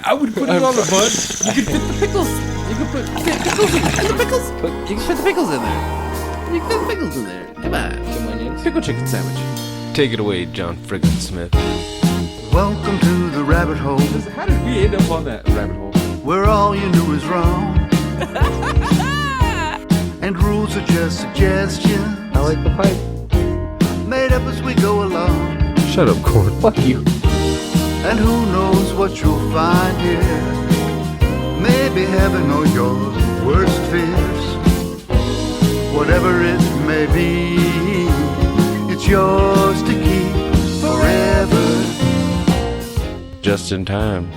I would put it on the bun. You could fit the pickles. You could put pickles in the pickles. You can fit the pickles in there. You can fit the pickles in there. Come on. Some onions. Pickle chicken sandwich. Take it away, John Frickin Smith. Welcome to the rabbit hole, How did we end up on that rabbit hole? where all you knew is wrong. And rules are just suggestions, I like the pipe. made up as we go along. Shut up, Corn. Fuck you. And who knows what you'll find here. Maybe heaven or your worst fears. Whatever it may be, it's yours to keep forever. Just in time.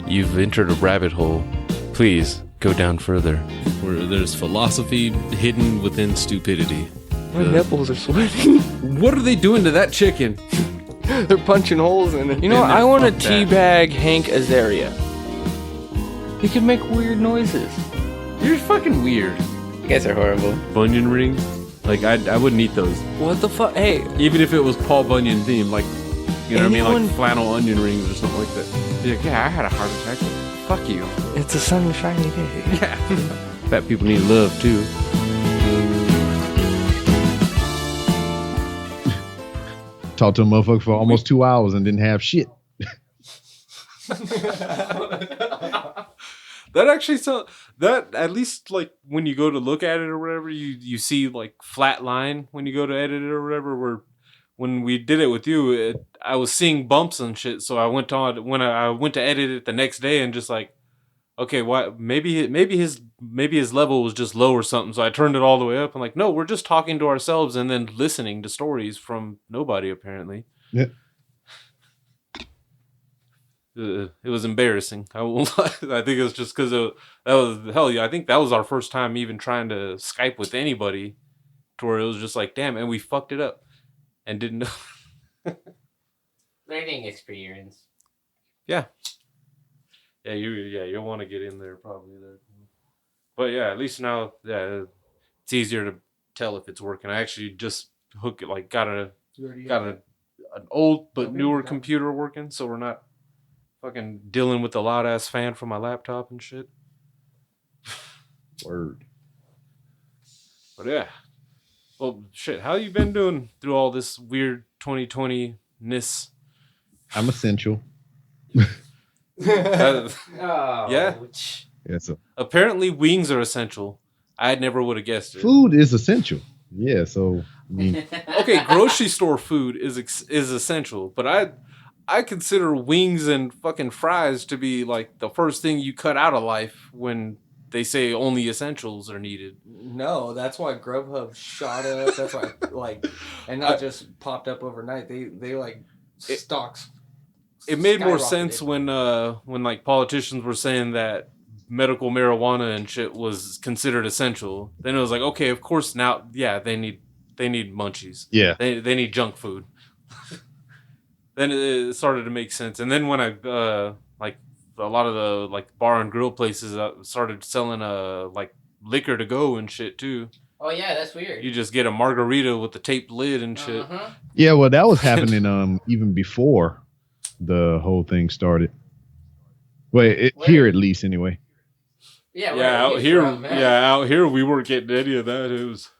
You've entered a rabbit hole. Please go down further. Where there's philosophy hidden within stupidity. My nipples are sweating. What are they doing to that chicken? They're punching holes in it. You know what? Man, I want to fuck that. teabag Hank Azaria. He can make weird noises. You're fucking weird. You guys are horrible. Bunyan rings? Like, I wouldn't eat those. What the fuck? Hey, Even if it was Paul Bunyan themed, like, you know what I mean? Anyone- Like flannel onion rings or something like that. Be like, yeah, I had a heart attack. Fuck you. it's a sunshiny day. Yeah. Fat people need love, too. Talked to a motherfucker for almost 2 hours and didn't have shit. That actually that at least like when you go to look at it or whatever, you see like flat line when you go to edit it or whatever. Where when we did it with you, I was seeing bumps and shit. So I went I went to edit it the next day and just like, okay, why maybe his level was just low or something. So I turned it all the way up. I'm like, no, we're just talking to ourselves and then listening to stories from nobody apparently. Yeah. It was embarrassing. I won't lie. I think it was just because I think that was our first time even trying to Skype with anybody, to where it was just like, damn, and we fucked it up and didn't know. Learning experience. Yeah, you'll want to get in there probably there. But yeah, at least now, yeah, it's easier to tell if it's working. I actually just got an old but newer computer working, so we're not fucking dealing with the loud ass fan from my laptop and shit. Word. But yeah. Well, shit, how you been doing through all this weird 2020-ness? I'm essential. Uh, Oh. Yeah. Yeah, so apparently wings are essential. I never would have guessed it. food is essential. Yeah, so I mean, Okay, grocery store food is essential, but I consider wings and fucking fries to be like the first thing you cut out of life when they say only essentials are needed. No, that's why Grubhub shot up. That's why, like, and not just popped up overnight. They like stocks. It made more skyrocketed. sense when like politicians were saying that medical marijuana and shit was considered essential. Then it was like, okay, of course now, yeah, they need munchies. yeah. They need junk food. Then it started to make sense. And then when I like a lot of the like bar and grill places started selling like liquor to go and shit too. Oh yeah, that's weird. You just get a margarita with the taped lid and shit. Uh-huh. Yeah, well that was happening even before the whole thing started. Wait, here at least anyway. Yeah, Yeah, out here, out here we weren't getting any of that. It was,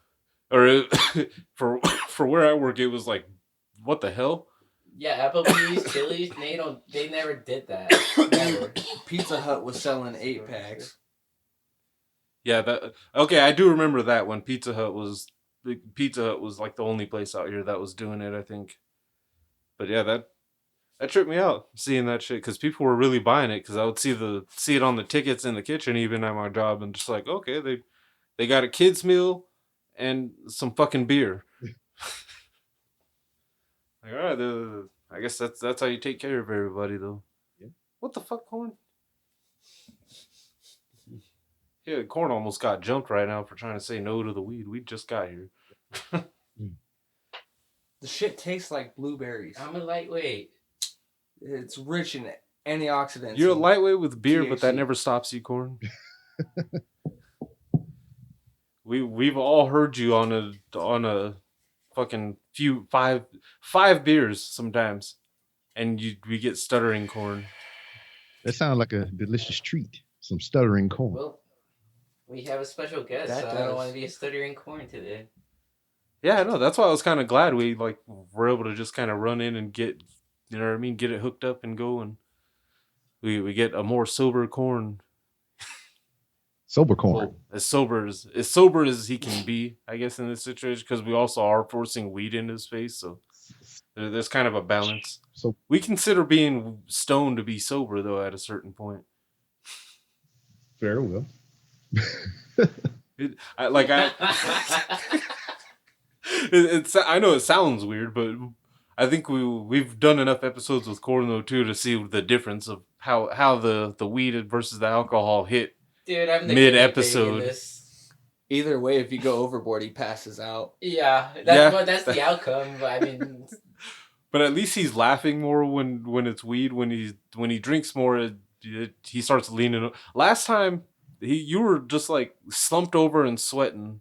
for where I work, it was like, what the hell? Yeah, Applebee's, Chili's, they never did that. Never. Pizza Hut was selling 8-packs. Yeah, okay. I do remember that when Pizza Hut was like the only place out here that was doing it, I think. But yeah, that tripped me out seeing that shit because people were really buying it because I would see it on the tickets in the kitchen even at my job and just like, okay, they got a kids meal and some fucking beer. Like, all right, I guess that's how you take care of everybody though. Yeah. What the fuck, Corn? Yeah, Corn almost got jumped right now for trying to say no to the weed. We just got here. The shit tastes like blueberries. I'm a lightweight. It's rich in antioxidants. You're a and lightweight with beer, but that THC. never stops you, Corn. We've all heard you on a fucking five beers sometimes, and we get stuttering, Corn. That sounds like a delicious treat. Some stuttering corn. Well, we have a special guest, That so I don't does. want to be a stuttering corn today. Yeah, I know. That's why I was kind of glad we like were able to just kind of run in and get, you know what I mean, get it hooked up and go, and we get a more sober corn. Sober corn. Well, as sober as he can be, I guess, in this situation, because we also are forcing weed into his face, so there's kind of a balance. So We consider being stoned to be sober, though, at a certain point. very well. I know it sounds weird, but I think we've done enough episodes with corn though too to see the difference of how the weed versus the alcohol hit. Dude, I'm the Mid-episode. guinea pig in this. Either way, if you go overboard, he passes out. Yeah, Yeah. that's the outcome. But I mean, But at least he's laughing more when it's weed. When he drinks more, he starts leaning. Last time you were just like slumped over and sweating.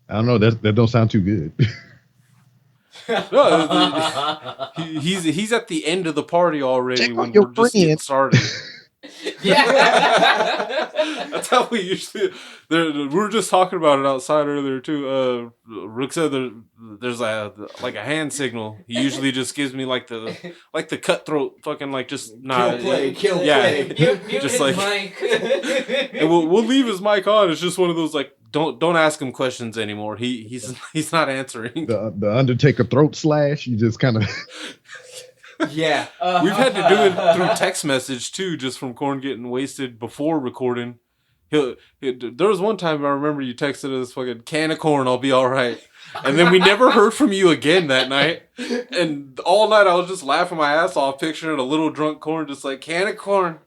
I don't know. That don't sound too good. No, he's at the end of the party already Check when on your we're just getting friend. started. yeah. That's how we usually. We were just talking about it outside earlier too. Rook said there's a hand signal. He usually just gives me like the cutthroat fucking like just Kill play. Mute Just his like- mic. And we'll leave his mic on. It's just one of those like don't ask him questions anymore. He's not answering. The Undertaker throat slash. You just kind of. Yeah. We've had to do it through text message too, just from Corn getting wasted before recording. There was one time I remember you texted us fucking can of corn, I'll be all right. And then we never heard from you again that night. And all night I was just laughing my ass off, picturing a little drunk Corn just like can of corn,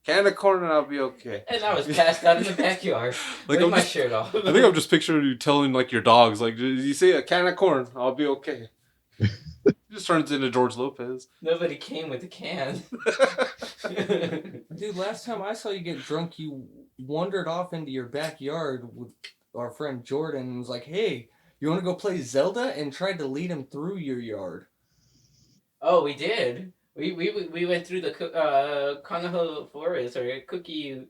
and I'll be okay. And I was passed out in the backyard Like, with I'm my just- shirt off. I think I'm just picturing you telling like your dogs, like, did you say a can of corn? I'll be okay. Just turns into George Lopez. Nobody came with the can. Dude, last time I saw you get drunk, you wandered off into your backyard with our friend Jordan and was like, hey, you want to go play Zelda? And tried to lead him through your yard. Oh, we did. We went through the Konoha forest or Cookie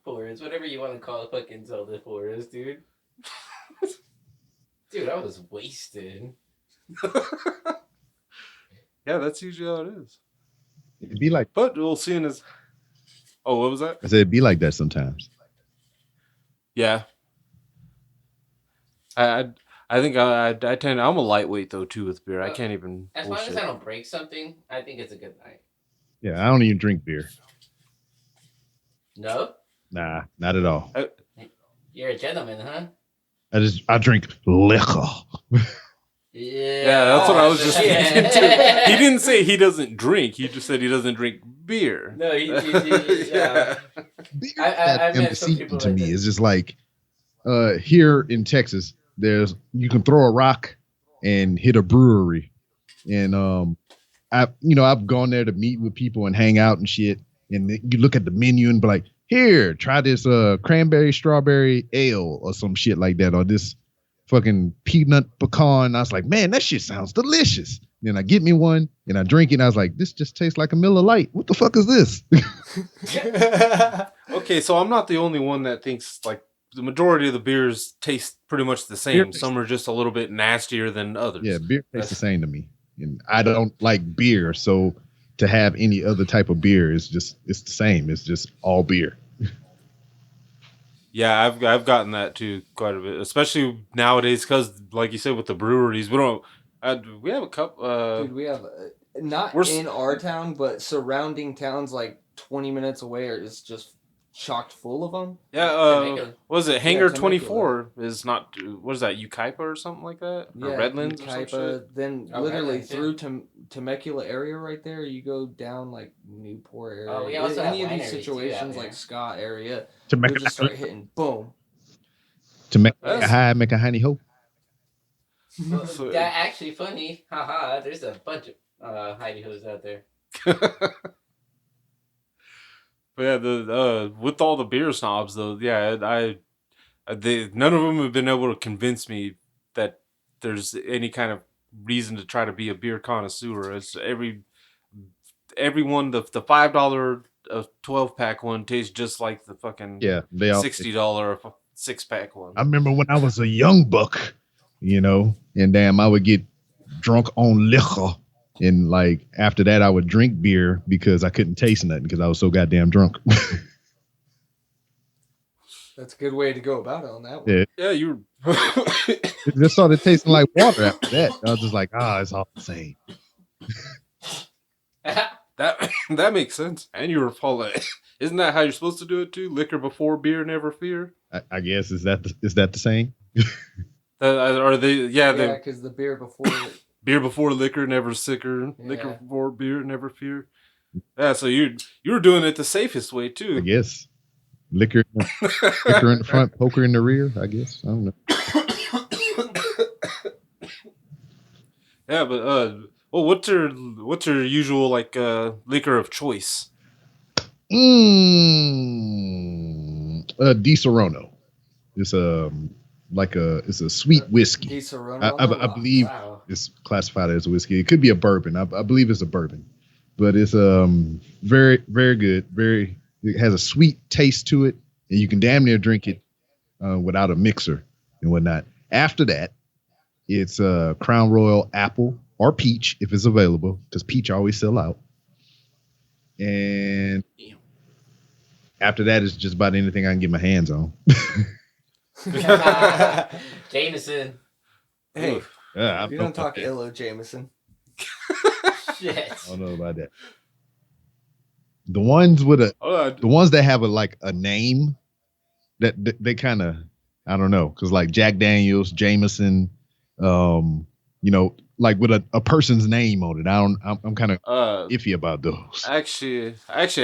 forest, whatever you want to call it, fucking Zelda forest, dude. Dude, I was wasted. Yeah, that's usually how it is. It'd be like. But we'll see in his. Oh, what was that? I said it'd be like that sometimes. Yeah. I think I tend. I'm a lightweight though too with beer. I can't even. As long as bullshit. I don't break something, I think it's a good night. Yeah, I don't even drink beer. No? Nah, not at all. You're a gentleman, huh? I drink liquor. Yeah, that's what I was just thinking too. He didn't say he doesn't drink. He just said he doesn't drink beer. No, yeah. Beer I that met some empty people to like me that. is just like here in Texas. You can throw a rock and hit a brewery, and I've gone there to meet with people and hang out and shit. And you look at the menu and be like, here, try this cranberry strawberry ale or some shit like that, or this fucking peanut pecan. I was like, man, that shit sounds delicious. Then I get me one and I drink it. And I was like, this just tastes like a Miller Lite. What the fuck is this? Okay, so I'm not the only one that thinks like the majority of the beers taste pretty much the same. Beer- Some are just a little bit nastier than others. Yeah, beer tastes the same to me. And I don't like beer, so to have any other type of beer is just it's the same. It's just all beer. Yeah, I've gotten that too quite a bit, especially nowadays because, like you said, with the breweries, we don't. We have a cup. Dude, we have, not we're s- in our town, but surrounding towns like 20 minutes away is just chocked full of them. Yeah, Temecula. what was it? Hangar Temecula. 24 is not. What is that? Ukaipa or something like that? Or Yeah, Redlands or some Ukaipa, shit? then Oh, literally Redlands, yeah. through Temecula area right there, you go down like Newport area. Oh, we also have Any of these wineries, too, out situations there. like Scott area, To you'll make just start hitting boom. a That's- high, make a honey hope. Well, So- that actually funny. Haha, there's a bunch of hidey hoes out there. But yeah, the with all the beer snobs though, yeah, none of them have been able to convince me that there's any kind of reason to try to be a beer connoisseur. It's everyone the $5 a 12-pack one tastes just like the fucking Yeah, they all. $60 6-pack one. I remember when I was a young buck, and damn, I would get drunk on liquor, and like after that, I would drink beer because I couldn't taste nothing because I was so goddamn drunk. That's a good way to go about it on that one. Yeah, you it just started tasting like water after that. I was just like, it's all the same. that makes sense. And you were following. Isn't that how you're supposed to do it too? Liquor before beer, never fear. I guess is that the same? Are they? Yeah, because the beer before. Beer before liquor, never sicker. Yeah. Liquor before beer, never fear. Yeah, so you were doing it the safest way too. I guess liquor in the front, poker in the rear. I guess I don't know. Yeah, but well, what's your usual like liquor of choice? Di Serono. It's it's a sweet whiskey. Di Serono? I believe it's classified as a whiskey. It could be a bourbon. I believe it's a bourbon, but it's very, very good. It has a sweet taste to it, and you can damn near drink it without a mixer and whatnot. After that, it's Crown Royal apple or peach if it's available, because peach always sell out. And after that, it's just about anything I can get my hands on. Jameson. Hey, Yeah, you don't talk ill of Jameson. Shit. I don't know about that. The ones with the ones that have a name that they kind of, I don't know, because like Jack Daniels, Jameson, like with a person's name on it. I'm kind of iffy about those. I actually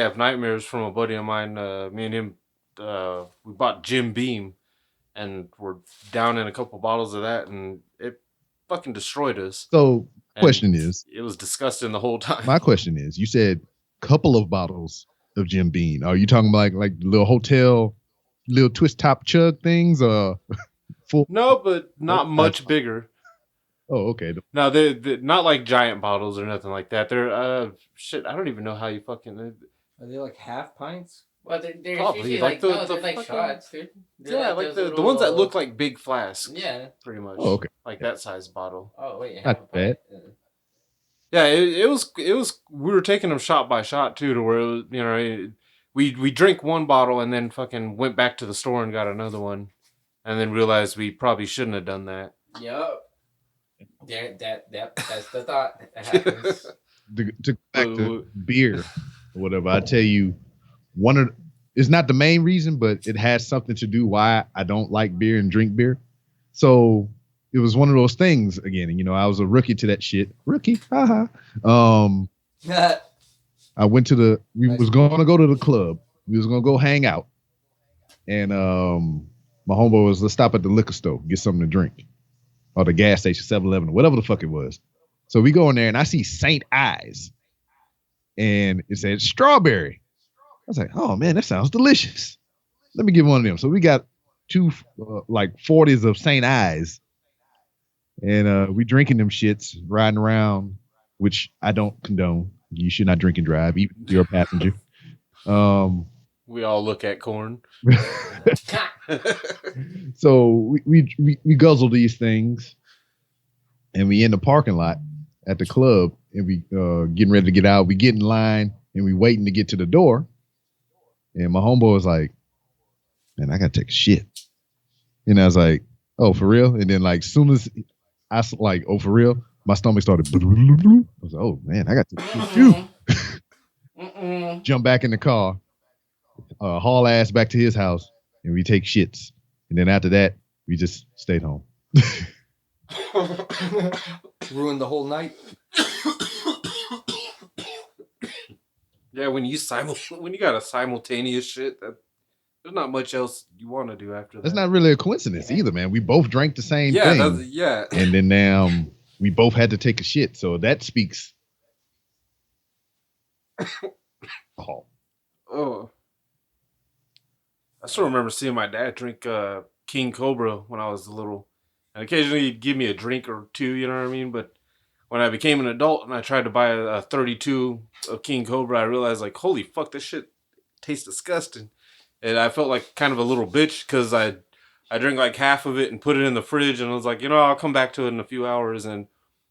have nightmares from a buddy of mine. Me and him, we bought Jim Beam, and we're down in a couple bottles of that, and it fucking destroyed us. So, question is, it was disgusting the whole time. My question is, you said couple of bottles of Jim Beam. Are you talking about like little hotel, little twist top chug things, or full? No, but not much bigger. Oh, okay. No, they're not like giant bottles or nothing like that. They're shit. I don't even know how you fucking. Are they like half pints? Well, they're Probably, usually like like the they're like fucking- shots, dude. They're Yeah, like those the ones that little- look like big flasks. Yeah. Pretty much. Oh, okay. Like that size bottle. Oh wait, Not half a bad. pint. Yeah, it was. We were taking them shot by shot too, to where it was, we drank one bottle and then fucking went back to the store and got another one, and then realized we probably shouldn't have done that. Yup. That's the thought. That happens. To go back to beer or whatever, I tell you, it's not the main reason, but it has something to do why I don't like beer and drink beer. So it was one of those things again, and I was a rookie to that shit. Rookie, haha. I went to we was gonna go to the club. We was gonna go hang out, and my homeboy was, let's stop at the liquor store, get something to drink, or the gas station, 7-Eleven, or whatever the fuck it was. So we go in there, and I see St. Ives, and it said strawberry. I was like, oh man, that sounds delicious. Let me get one of them. So we got two 40s of St. Ives, and we drinking them shits, riding around, which I don't condone. You should not drink and drive, even if you're a passenger. We all look at corn. So we guzzle these things, and we in the parking lot at the club, and we getting ready to get out. We get in line, and we waiting to get to the door. And my homeboy was like, man, I gotta take a shit. And I was like, oh, for real? And then like soon as I was like, oh, for real? My stomach started. I was like, oh man, I got to take too. Jump back in the car, haul ass back to his house, and we take shits. And then after that, we just stayed home. Ruined the whole night. Yeah, when you got a simultaneous shit, there's not much else you want to do after that. That's not really a coincidence either, man. We both drank the same thing. Yeah. And then we both had to take a shit. So that speaks. Oh. I still remember seeing my dad drink King Cobra when I was little. And occasionally he'd give me a drink or two, you know what I mean? But when I became an adult and I tried to buy a 32 of King Cobra, I realized, like, holy fuck, this shit tastes disgusting. And I felt like kind of a little bitch because I drank like half of it and put it in the fridge, and I was like, I'll come back to it in a few hours, and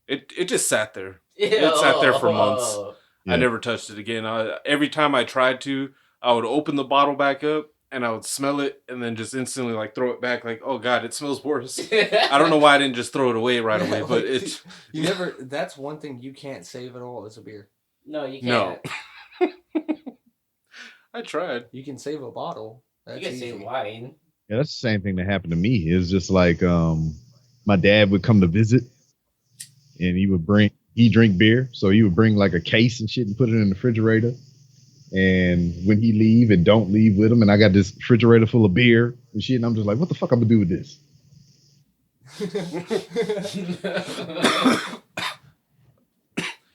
it just sat there. It sat there for months. Yeah. I never touched it again. Every time I tried to, I would open the bottle back up and I would smell it and then just instantly like throw it back. Like, oh god, it smells worse. I don't know why I didn't just throw it away right away, but it's you never. That's one thing you can't save at all is a beer. No, you can't. no. I tried. You can save a bottle. That's You can easy. save wine. Yeah, that's the same thing that happened to me. It's just like my dad would come to visit, and he drink beer, so he would bring like a case and shit and put it in the refrigerator. And when he leave and don't leave with him, and I got this refrigerator full of beer and shit, and I'm just like, what the fuck I'm gonna do with this?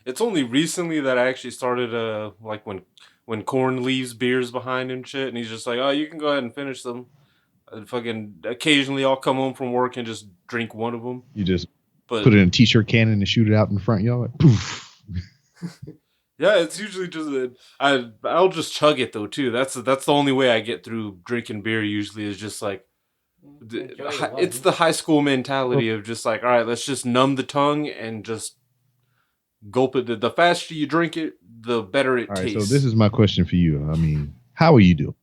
It's only recently that I actually started like when Corn leaves beers behind and shit, and he's just like, oh, you can go ahead and finish them. And fucking occasionally I'll come home from work and just drink one of them. You just But put it in a t-shirt cannon and shoot it out in the front yard. Poof. yeah, it's usually just I'll just chug it though too. That's the only way I get through drinking beer. Usually is just like it's the high school mentality of just like, all right, let's just numb the tongue and just gulp it. The faster you drink it, the better it All right, tastes. so this is my question for you. I mean, how are you doing?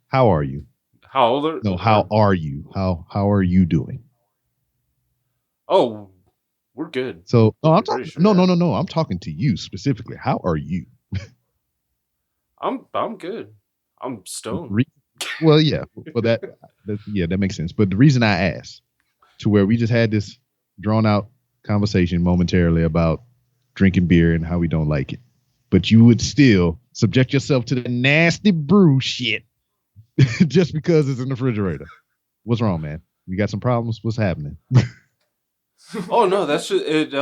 How are you? How old are No, how are you? How are you doing? Oh, we're good. So no, I'm Pretty talking. sure. No. I'm talking to you specifically. How are you? I'm good. I'm stoned. Well, yeah. Well, that makes sense. But the reason I asked, to where we just had this drawn out conversation momentarily about drinking beer and how we don't like it, but you would still subject yourself to the nasty brew shit just because it's in the refrigerator. What's wrong, man? You got some problems? What's happening? Oh no, that's just it.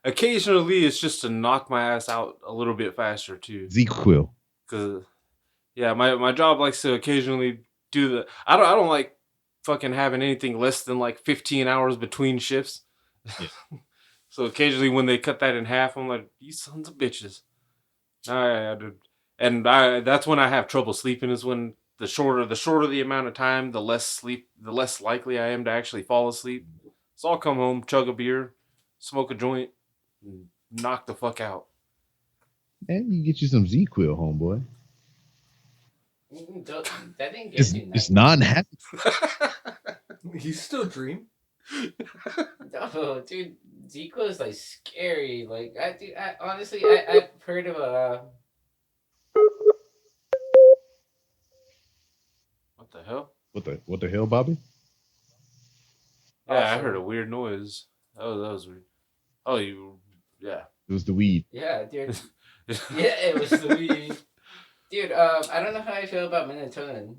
Occasionally, it's just to knock my ass out a little bit faster too. ZQuil. Cause yeah, my job likes to occasionally do the. I don't like fucking having anything less than like 15 hours between shifts. Yeah. So occasionally when they cut that in half, I'm like, you sons of bitches. That's when I have trouble sleeping. Is when the shorter the amount of time, the less likely I am to actually fall asleep. So I'll come home, chug a beer, smoke a joint, and knock the fuck out. And you get you some ZQuil, homeboy. That didn't get you It's nothing. non-happy. You still dream? No, dude, Zico is like scary. Like, I honestly, I've heard of What the hell? What the hell, Bobby? Yeah, I Awesome. heard a weird noise. Oh, that was weird. Oh, yeah. It was the weed. Yeah, dude. Yeah, it was the weed. Dude, I don't know how I feel about melatonin.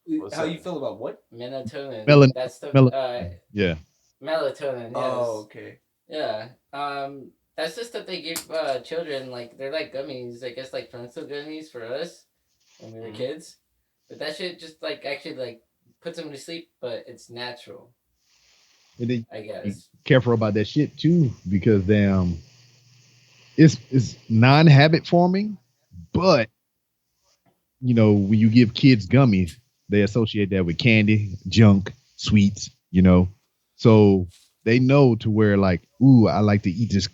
What's How that? you feel about what? Melatonin. That's the Yeah. melatonin. Yes. Oh, okay. Yeah. That's the stuff they give children. Like they're like gummies. I guess like pencil gummies for us when we were kids. But that shit just like actually like puts them to sleep. But it's natural. And then I be guess. careful about that shit too, because it's non-habit forming, but when you give kids gummies, they associate that with candy, junk, sweets, so they know to where like, ooh, I like to eat this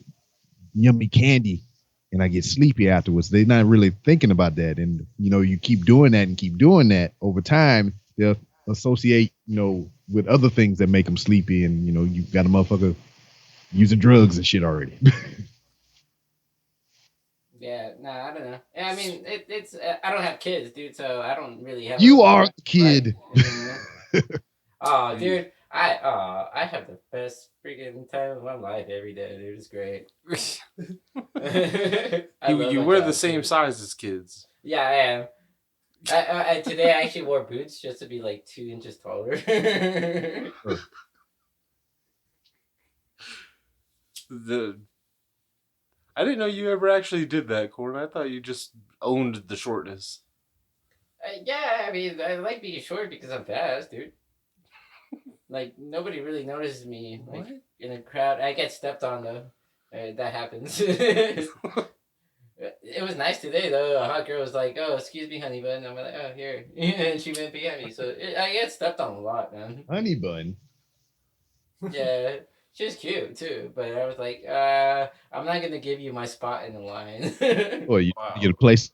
yummy candy and I get sleepy afterwards. They're not really thinking about that. And you keep doing that and keep doing that over time, they'll associate with other things that make them sleepy, and you got a motherfucker using drugs and shit already. Yeah. Nah, I don't know. I mean, it's. I don't have kids, dude. So I don't really have. You are a kid. Oh, dude. I have the best freaking time of my life every day, dude. It's great. I love you my wear job, the same dude. size as kids. Yeah, I am. I today I actually wore boots just to be like 2 inches taller. I didn't know you ever actually did that, Corn. I thought you just owned the shortness. Yeah, I mean, I like being short because I'm fast, dude. Like nobody really notices me. Like in a crowd, I get stepped on though. That happens. It was nice today though. A hot girl was like, "Oh, excuse me, honey bun." I'm like, "Oh, here," and she went behind me. So I get stepped on a lot, man. Honey bun. Yeah, she was cute too, but I was like, I'm not gonna give you my spot in the line. Well, you Wow. get a place.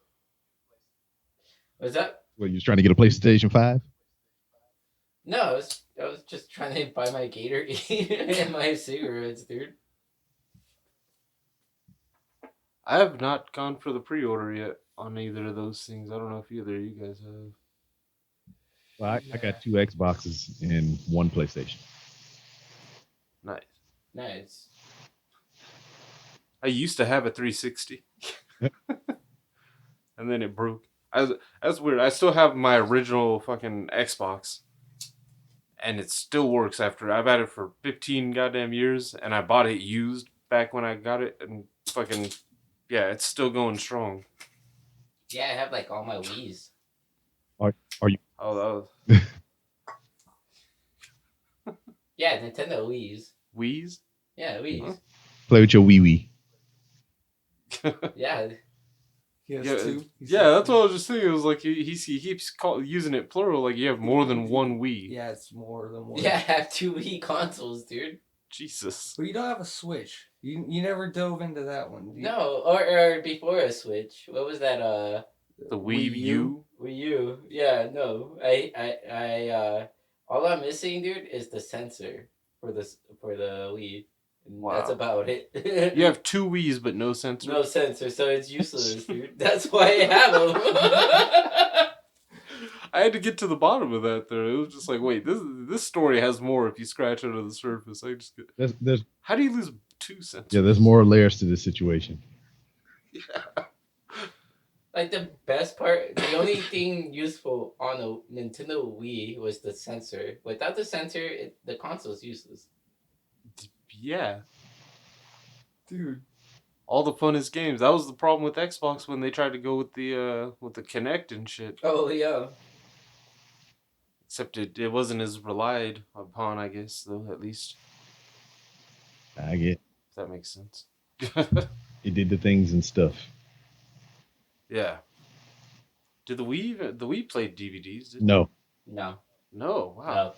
Was that? Well, you was trying to get a PlayStation 5. No, I was just trying to buy my Gatorade and my cigarettes, dude. I have not gone for the pre-order yet on either of those things. I don't know if either of you guys have. Well, I got 2 Xboxes and 1 PlayStation. Nice. Nice. I used to have a 360, and then it broke. That's weird. I still have my original fucking Xbox, and it still works after I've had it for 15 goddamn years, and I bought it used back when I got it, and fucking yeah, it's still going strong. Yeah, I have like all my Wii's. Are you? Oh, that was Yeah, Nintendo Wii's. Wii's. Yeah, Wii's. Play with your wee wee. Yeah. He has Yeah, 2. yeah, that's what I was just thinking. It was like he keeps using it plural, like you have more than one Wii. Yeah, it's more than one. Yeah, I have 2 Wii consoles, dude. Jesus. But you don't have a Switch. You never dove into that one. Do you? No, or before a Switch. What was that? The Wii U. Wii U. Yeah, no. All I'm missing, dude, is the sensor for the Wii. And that's Wow. about it. You have 2 Wii's but no sensor. no sensor, so it's useless, dude. That's why I have them. I had to get to the bottom of that though. It was just like, wait, this story has more if you scratch under the surface. I just get, There's how do you lose 2 sensors? yeah, there's more layers to this situation. Yeah. Like the best part, the only thing useful on a Nintendo Wii was the sensor. Without the sensor, the console is useless. Yeah. Dude. All the funnest games. That was the problem with Xbox when they tried to go with the Kinect and shit. Oh yeah. Except it wasn't as relied upon, I guess, though, at least. I get If that makes sense. it did the things and stuff. Yeah. Did the Wii play DVDs? Did No. No. No. Wow.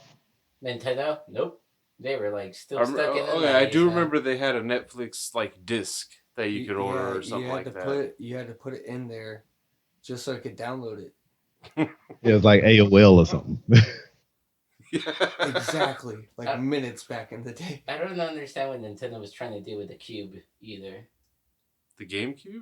No. Nintendo? Nope. They were like still I stuck in the okay, I 90s, do man. remember they had a Netflix like disc that you could order or something like that. You had to put it in there just so I could download it. It was like AOL or something. Exactly. Like minutes back in the day. I don't understand what Nintendo was trying to do with the Cube either. The GameCube?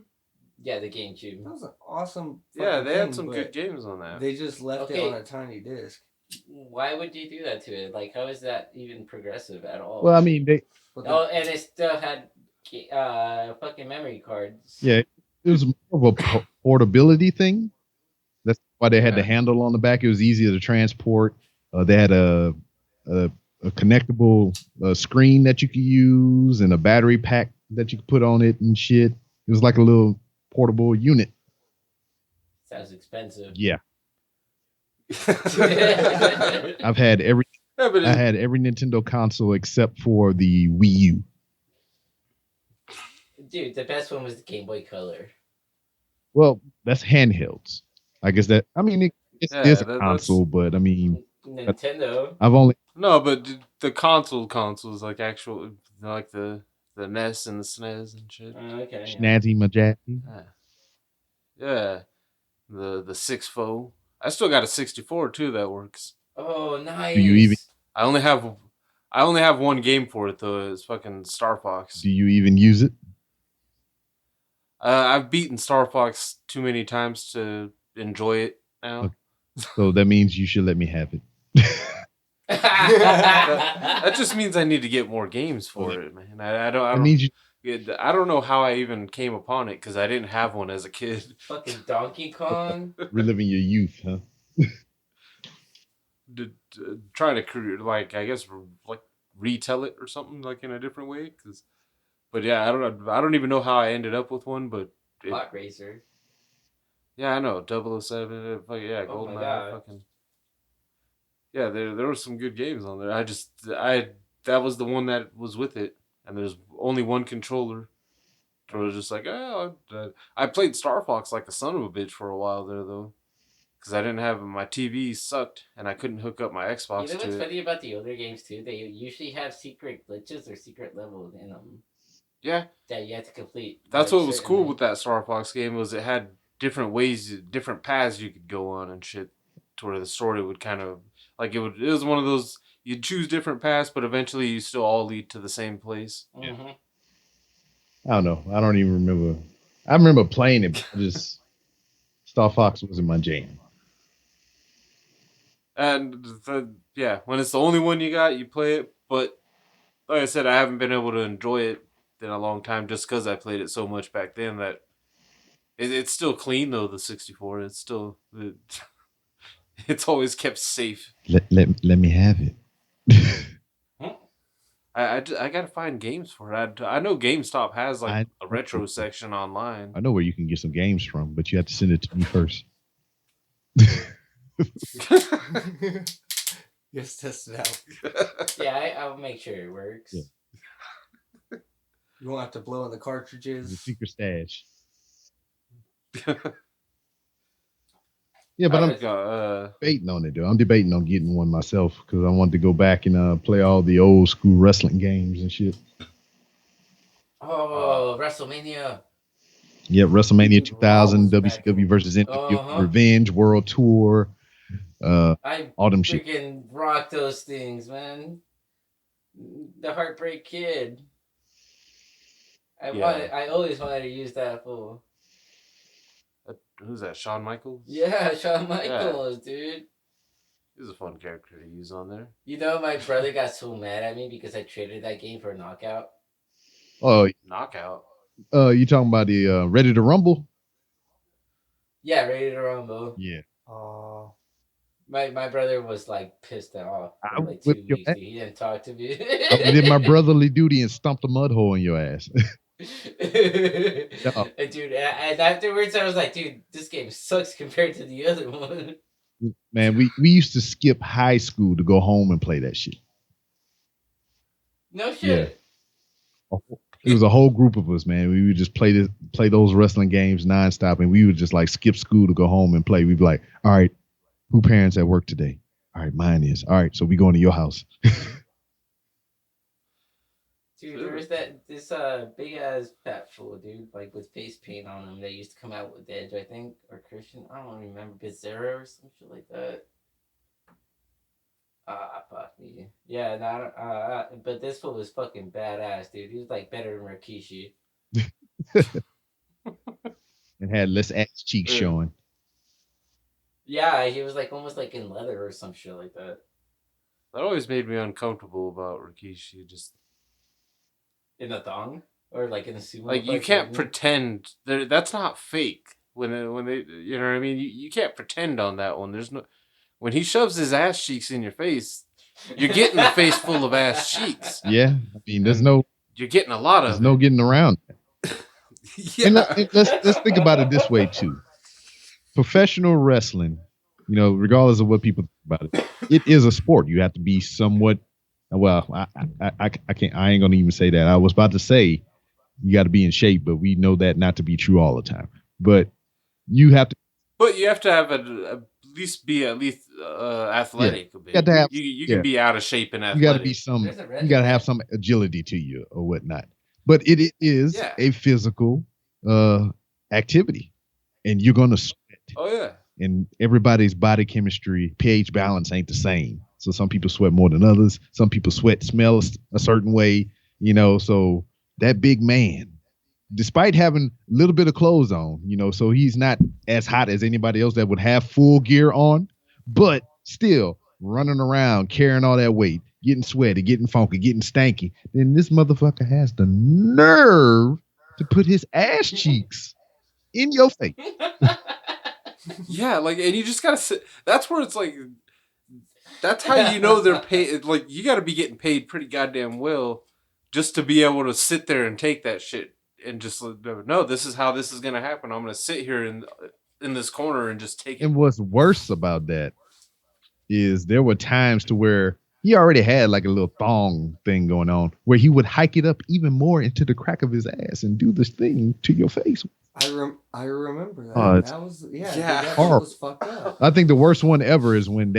Yeah, the GameCube. That was an awesome. Yeah, fucking they had thing, some but good games on that. They just left Okay. it on a tiny disc. Why would you do that to it? Like, how is that even progressive at all? Well, I mean, they But Oh, and it still had fucking memory cards. yeah, it was more of a portability thing. That's why they had the Yeah. handle on the back. It was easier to transport. They had a connectable screen that you could use and a battery pack that you could put on it and shit. It was like a little portable unit. Sounds expensive. Yeah, Yeah, I've had every Yeah, but I had every Nintendo console except for the Wii U. Dude, the best one was the Game Boy Color. Well, that's handhelds. I guess that. I mean, it's Yeah, a that's- console, but I mean, Nintendo. I've only no, but the consoles like actual like the NES and the SNES and shit. Okay. Yeah. snazzy majazzy. Yeah, the 6-fo. I still got a 64 too that works. Oh, nice. Do you even- I only have one game for it though. It's fucking Star Fox. Do you even use it? I've beaten Star Fox too many times to enjoy it now. Okay. So that means you should let me have it. That just means I need to get more games for it, man. I That don't. means you. I don't know how I even came upon it because I didn't have one as a kid. Fucking Donkey Kong. Reliving your youth, huh? Trying to create, like, I guess, like retell it or something like in a different way. But yeah, I don't even know how I ended up with one. But Clock Racer. yeah, I know 007. Yeah, Oh my GoldenEye. God. Fucking yeah, there were some good games on there. That was the one that was with it, and there's only one controller. I was just like, oh, I played Star Fox like a son of a bitch for a while there though, because I didn't have my TV sucked and I couldn't hook up my You Xbox know what's to it. funny about the older games too? They usually have secret glitches or secret levels in them Yeah, that you have to complete. that's Like what was cool certainly. with that Star Fox game was it had different ways, different paths you could go on and shit, to where the story would kind of like it would. It was one of those you choose different paths, but eventually you still all lead to the same place. Mm-hmm. I don't know. I don't even remember. I remember playing it, but just Star Fox wasn't my jam. And yeah, when it's the only one you got, you play it. But like I said, I haven't been able to enjoy it in a long time just because I played it so much back then that it's still clean though. The 64, it's still it's always kept safe. Let me have it. I gotta find games for it. I know GameStop has like I a retro section I online. know where you can get some games from, but you have to send it to me first. Just test it out. Yeah, I'll make sure it works. Yeah. You won't have to blow in the The cartridges. secret stash. Yeah, but I'm debating on it though. I'm debating on getting one myself because I want to go back and play all the old school wrestling games and shit. Oh, WrestleMania. Yeah, WrestleMania Raw 2000, was back WCW in- versus NWO, Uh-huh. Revenge World Tour, I all them shit. freaking rock those things, man. The Heartbreak Kid. I always wanted to use that fool. Who's that? Shawn Michaels? Yeah, Shawn Michaels, dude. He's a fun character to use on there. You know, my brother got so mad at me because I traded that game for a knockout. Oh, Knockout. you talking about the Ready to Rumble? Yeah, Ready to Rumble. Yeah. My brother was like pissed off I for would like 2 whip your weeks. ass. Dude. He didn't talk to me. I did my brotherly duty and stomped a mud hole in your ass. And dude, and afterwards I was like, dude, this game sucks compared to the other one. Man, we used to skip high school to go home and play that shit. No shit. It was a whole group of us, man. We would just play those wrestling games nonstop, and we would just like skip school to go home and play. We'd be like, all right, who parents at work today? All right, mine is. All right, so we going to your house. Dude, there was this big ass fat fool, dude, like with face paint on him that used to come out with Edge, I think, or Christian. I don't remember, Bizarro or some shit like that. Fuck me. Yeah, but this fool was fucking badass, dude. He was like better than Rikishi. And had less ass cheeks showing. Yeah, he was like almost like in leather or some shit like that. That always made me uncomfortable about Rikishi. Just In a thong or like in a sumo. like you can't pretend that's not fake. When they you know what I mean. You can't pretend on that one. There's no when he shoves his ass cheeks in your face, you're getting the face full of ass cheeks. Yeah, I mean, You're getting a lot of. There's no getting around. Yeah. And let's think about it this way too. Professional wrestling, regardless of what people think about it, it is a sport. You have to be somewhat. Well, I can't. I ain't gonna even say that. I was about to say you got to be in shape, but we know that not to be true all the time. But you have to. But you have to have at least athletic. Yeah. A bit. You got to have. You can be out of shape and athletic. You got to be some. You got to have some agility to you or whatnot. But it is a physical activity, and you're gonna sweat. Oh yeah. And everybody's body chemistry, pH balance ain't the same. So some people sweat more than others. Some people smell a certain way, so that big man, despite having a little bit of clothes on, so he's not as hot as anybody else that would have full gear on, but still running around, carrying all that weight, getting sweaty, getting funky, getting stanky. Then this motherfucker has the nerve to put his ass cheeks in your face. Yeah, like, and you just gotta sit. That's where it's like, that's how you know they're paid. Like, you gotta be getting paid pretty goddamn well just to be able to sit there and take that shit and just no, this is how this is gonna happen. I'm gonna sit here in this corner and just take it. And what's worse about that is there were times to where he already had like a little thong thing going on where he would hike it up even more into the crack of his ass and do this thing to your face. I remember that. Oh, That was Yeah. dude, that shit Horrible. was fucked up. I think the worst one ever is when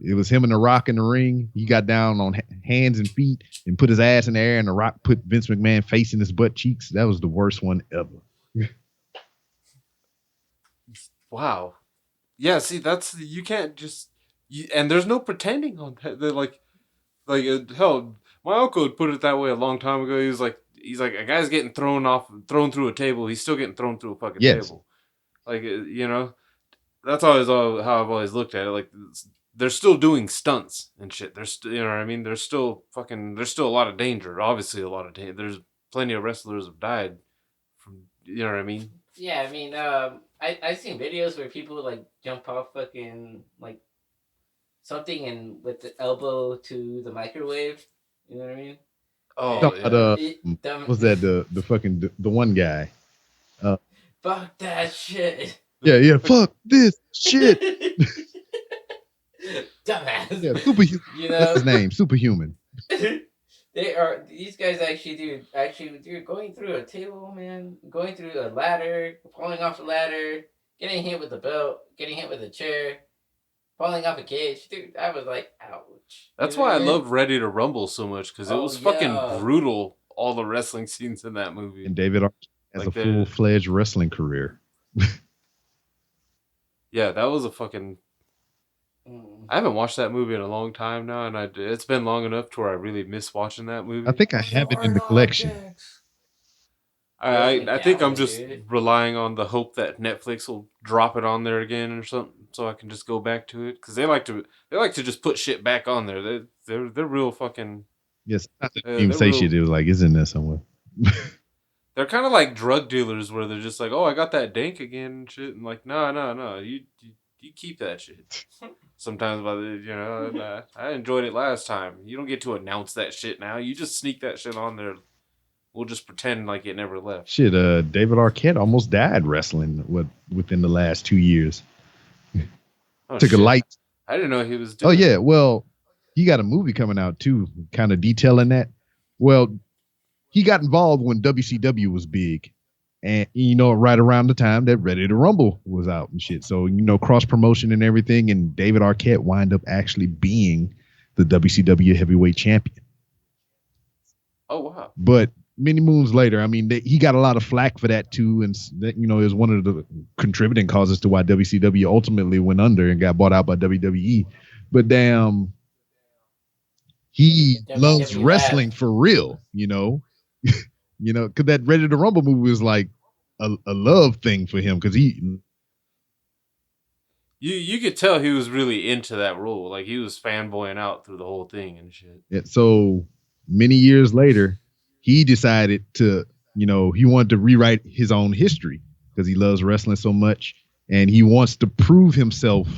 it was him and The Rock in the ring. He got down on hands and feet and put his ass in the air, and The Rock put Vince McMahon face in his butt cheeks. That was the worst one ever. Wow. Yeah, see, you can't just, and there's no pretending on that. They're like hell, my uncle would put it that way a long time ago. He's like, a guy's getting thrown through a table. He's still getting thrown through a fucking table. Like, that's always how I've always looked at it. Like, they're still doing stunts and shit. There's, you know what I mean? There's still a lot of danger. Obviously, a lot of danger. There's plenty of wrestlers have died from, you know what I mean? Yeah, I mean, I've seen videos where people like jump off fucking like something and with the elbow to the microwave. You know what I mean? Oh, What was that the fucking the one guy? Fuck that shit. Yeah. Fuck this shit. Dumbass. Yeah, superhuman. You That's know, his name, superhuman. these guys they're going through a table, man, going through a ladder, falling off a ladder, getting hit with the belt, getting hit with a chair, falling off a cage. Dude, I was like, ouch. That's You know why I what mean? loved Ready to Rumble so much, because it was fucking brutal, all the wrestling scenes in that movie. And David Arquette has Like a full-fledged wrestling career. Yeah, that was a fucking... I haven't watched that movie in a long time now, and it's been long enough to where I really miss watching that movie. I think I have it in the collection. I think I'm just relying on the hope that Netflix will drop it on there again or something, so I can just go back to it, because they like to just put shit back on there. They're real fucking... Yes, I didn't even say shit. It was like, it's in there somewhere. They're kind of like drug dealers, where they're just like, "Oh, I got that dank again," and shit, and like, no, you keep that shit. Sometimes, I enjoyed it last time. You don't get to announce that shit now. You just sneak that shit on there. We'll just pretend like it never left. Shit, David Arquette almost died wrestling within the last 2 years. Took a light. I didn't know he was doing. Oh yeah, well, he got a movie coming out too, kind of detailing that. Well, he got involved when WCW was big, and right around the time that Ready to Rumble was out and shit. So cross promotion and everything, and David Arquette wind up actually being the WCW heavyweight champion. Oh wow! But many moons later, I mean, he got a lot of flack for that too, and that is one of the contributing causes to why WCW ultimately went under and got bought out by WWE. But damn, he loves wrestling for real, because that Ready to Rumble movie was like a love thing for him, because you could tell he was really into that role, like he was fanboying out through the whole thing and shit. Yeah, so many years later, he decided to, he wanted to rewrite his own history because he loves wrestling so much, and he wants to prove himself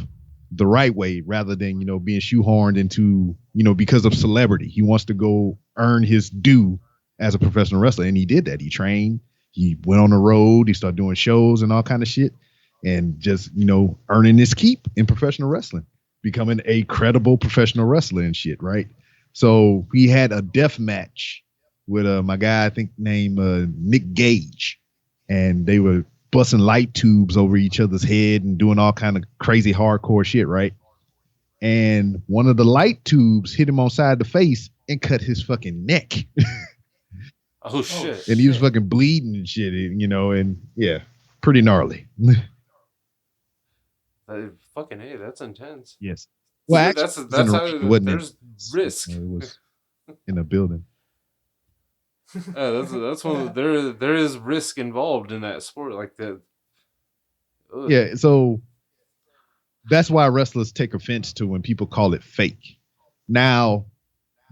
the right way rather than, being shoehorned into, because of celebrity. He wants to go earn his due as a professional wrestler, and he did that. He trained, he went on the road, he started doing shows and all kind of shit, and just, earning his keep in professional wrestling, becoming a credible professional wrestler and shit, right? So he had a death match with my guy, I think named Nick Gage, and they were busting light tubes over each other's head and doing all kind of crazy hardcore shit, right? And one of the light tubes hit him on side of the face and cut his fucking neck. Oh shit! And he was fucking bleeding and shit, and yeah, pretty gnarly. Fucking hey, that's intense. Yes. Well, see, actually, that's how there's risk. It was in a building. That's one. There is risk involved in that sport like that. Ugh. Yeah, so that's why wrestlers take offense to when people call it fake. Now,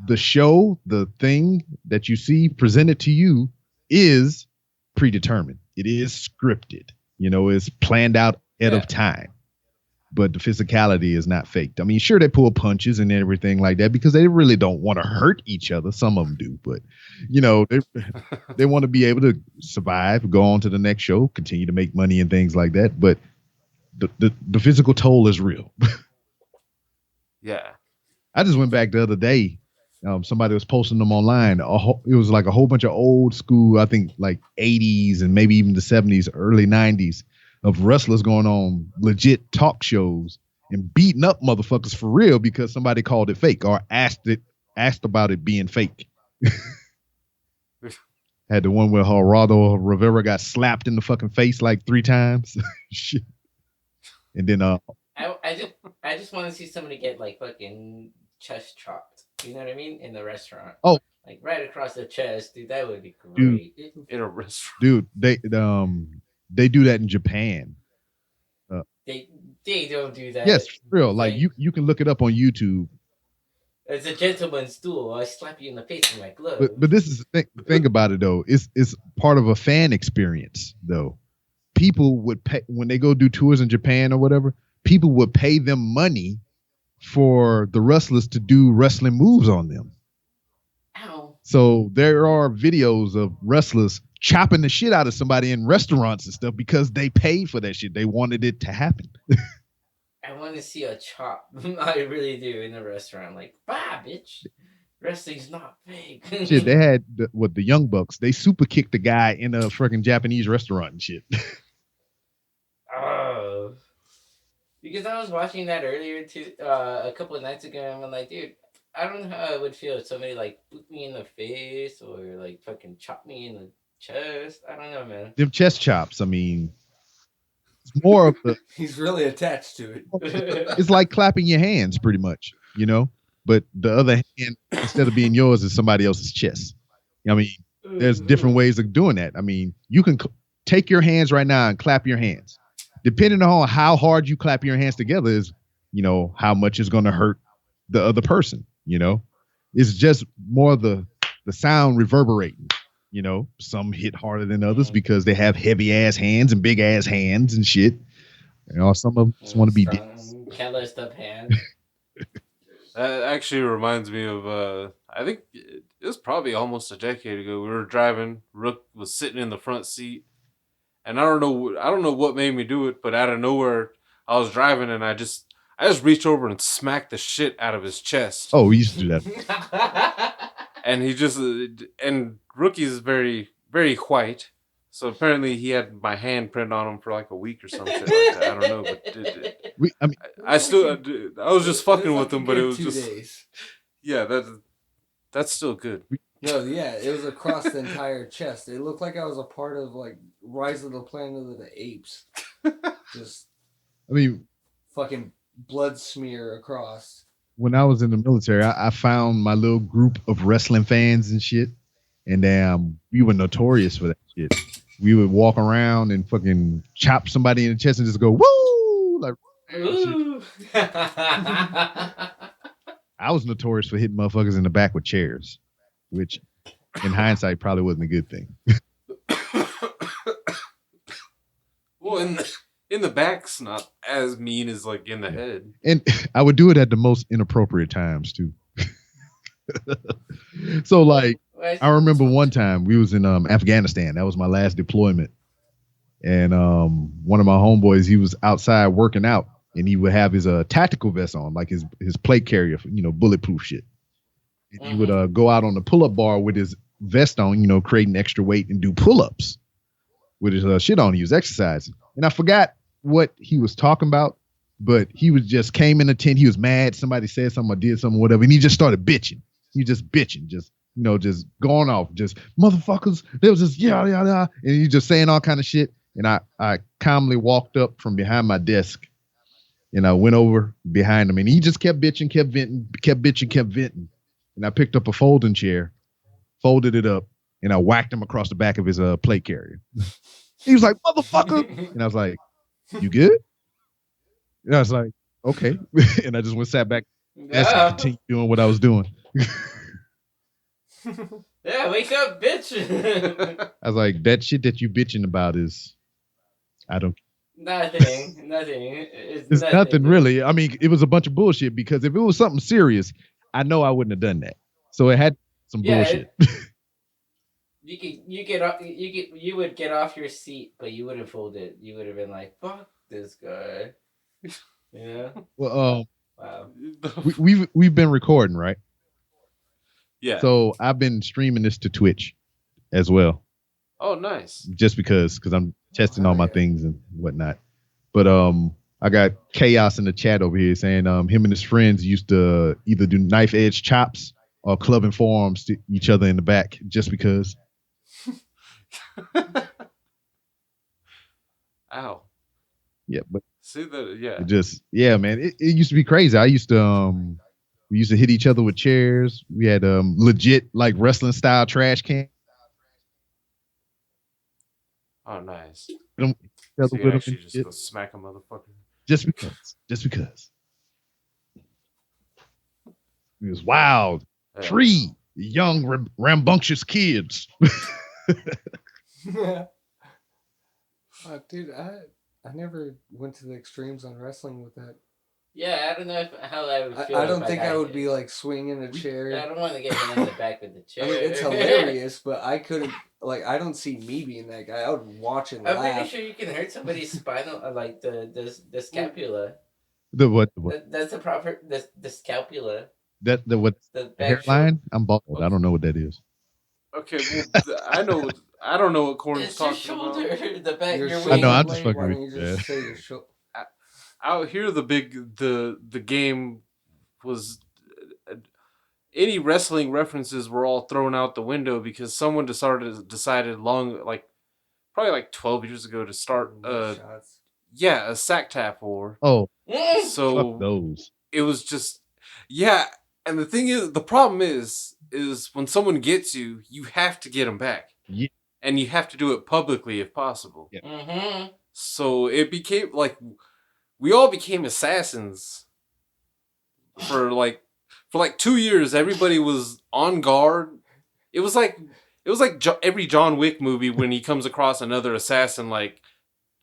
the show, the thing that you see presented to you is predetermined. It is scripted. It's planned out ahead of time. But the physicality is not faked. I mean, sure, they pull punches and everything like that because they really don't want to hurt each other. Some of them do, but they want to be able to survive, go on to the next show, continue to make money and things like that. But the physical toll is real. Yeah. I just went back the other day. Somebody was posting them online. It was like a whole bunch of old school, I think like 80s and maybe even the 70s, early 90s of wrestlers going on legit talk shows and beating up motherfuckers for real because somebody called it fake or asked about it being fake. Had the one where Geraldo Rivera got slapped in the fucking face like 3 times. Shit. And then I just want to see somebody get like fucking chest chopped. You know what I mean? In the restaurant. Oh. Like right across the chest, dude. That would be Dude. great. In a restaurant. Dude, they do that in Japan. They don't do that. Yes, for real. Like you can look it up on YouTube. It's a gentleman's duel. I slap you in the face with my glove. But this is the thing about it though. It's part of a fan experience though. People would pay when they go do tours in Japan or whatever. People would pay them money for the wrestlers to do wrestling moves on them. Ow. So there are videos of wrestlers chopping the shit out of somebody in restaurants and stuff because they paid for that shit. They wanted it to happen. I want to see a chop. I really do in a restaurant. Like, bah, bitch. Wrestling's not fake. Shit, they had the Young Bucks. They super kicked the guy in a freaking Japanese restaurant and shit. Oh. Because I was watching that earlier too, a couple of nights ago, and I'm like, dude, I don't know how I would feel if somebody like boot me in the face or like fucking chop me in the chest. I don't know, man. Them chest chops. I mean, it's more of the. He's really attached to it. It's like clapping your hands, pretty much, you know. But the other hand, instead of being yours, is somebody else's chest. I mean, there's different ways of doing that. I mean, you can take your hands right now and clap your hands. Depending on how hard you clap your hands together is, you know, how much is going to hurt the other person. You know, it's just more the sound reverberating. You know, some hit harder than others because they have heavy ass hands and big ass hands and shit. You know, some of them just want to be dicks. Can't lift up hands. That actually reminds me of I think it was probably almost a decade ago. We were driving. Rook was sitting in the front seat, and I don't know what made me do it, but out of nowhere, I was driving and I just reached over and smacked the shit out of his chest. Oh, we used to do that. And he just and Rookie's very, very white, so apparently he had my handprint on him for like a week or some shit like that. I don't know, but I was just fucking with him, but it was 2 just days. yeah, that's still good. No, yeah, it was across the entire chest. It looked like I was a part of like Rise of the Planet of the Apes. Just, I mean, fucking blood smear across. When I was in the military, I found my little group of wrestling fans and shit, and we were notorious for that shit. We would walk around and fucking chop somebody in the chest and just go woo, like. Ooh. I was notorious for hitting motherfuckers in the back with chairs, which, in hindsight, probably wasn't a good thing. Well, in the back's not as mean as like in the head. And I would do it at the most inappropriate times too. So like I remember one time we was in Afghanistan. That was my last deployment. And one of my homeboys, he was outside working out and he would have his tactical vest on, like his plate carrier, you know, bulletproof shit. And he would go out on the pull-up bar with his vest on, you know, creating extra weight and do pull-ups with his shit on. He was exercising. And I forgot what he was talking about, but he was just came in the tent. He was mad. Somebody said something or did something, whatever. And he just started bitching. He just bitching, just, you know, just going off, just motherfuckers. There was just yeah. And he just saying all kind of shit. And I calmly walked up from behind my desk and I went over behind him and he just kept bitching, kept venting, kept bitching, kept venting. And I picked up a folding chair, folded it up, and I whacked him across the back of his plate carrier. He was like, motherfucker. And I was like, you good? And I was like, okay. And I just went sat back and continued doing what I was doing. Yeah, wake up, bitch. I was like, that shit that you bitching about is, I don't. Nothing. It's nothing really. I mean, it was a bunch of bullshit because if it was something serious, I know I wouldn't have done that. So it had some bullshit. You would get off your seat, but you wouldn't fold it. You would have been like, "Fuck this guy." Yeah. Well, Wow. We've been recording, right? Yeah. So I've been streaming this to Twitch as well, Oh, nice. just because I'm testing all my yeah. things and whatnot. But I got chaos in the chat over here saying him and his friends used to either do knife edge chops or clubbing forearms to each other in the back just because. Ow. Yeah, but See that? Yeah. Man, it used to be crazy. I used to we used to hit each other with chairs. We had legit like wrestling style trash can. Oh, nice. Them- So you with can 'em actually and just shit. go smack a motherfucker. Just because. It was wild. Yeah. Free young rambunctious kids. Dude, I never went to the extremes on wrestling with that. Yeah, I don't know how I would feel. I don't if think got I would hit. be like swinging a chair. I don't want to get hit in the back with the chair. I mean, it's hilarious, but I couldn't. Like, I don't see me being that guy. I would watch and I'm laugh. pretty sure you can hurt somebody's spinal, like the scapula. The what? That's the proper the scapula. The what? The The back hairline? I'm bald. I don't know what that is. Okay, well, I know. I don't know what Corn's It's your talking about. shoulder, the back, your shoulder I know, I'm wing. just blade, fucking why with don't you you, just say your shoulder? Out here, the game was any wrestling references were all thrown out the window because someone decided probably like 12 years ago to start Shots. a sack tap war. Oh, So fuck those. it was just and the thing is, the problem is when someone gets you, you have to get them back. Yeah. And you have to do it publicly if possible. Yeah. Mm-hmm. So it became like we all became assassins for like 2 years. Everybody was on guard. It was like every John Wick movie when he comes across another assassin. Like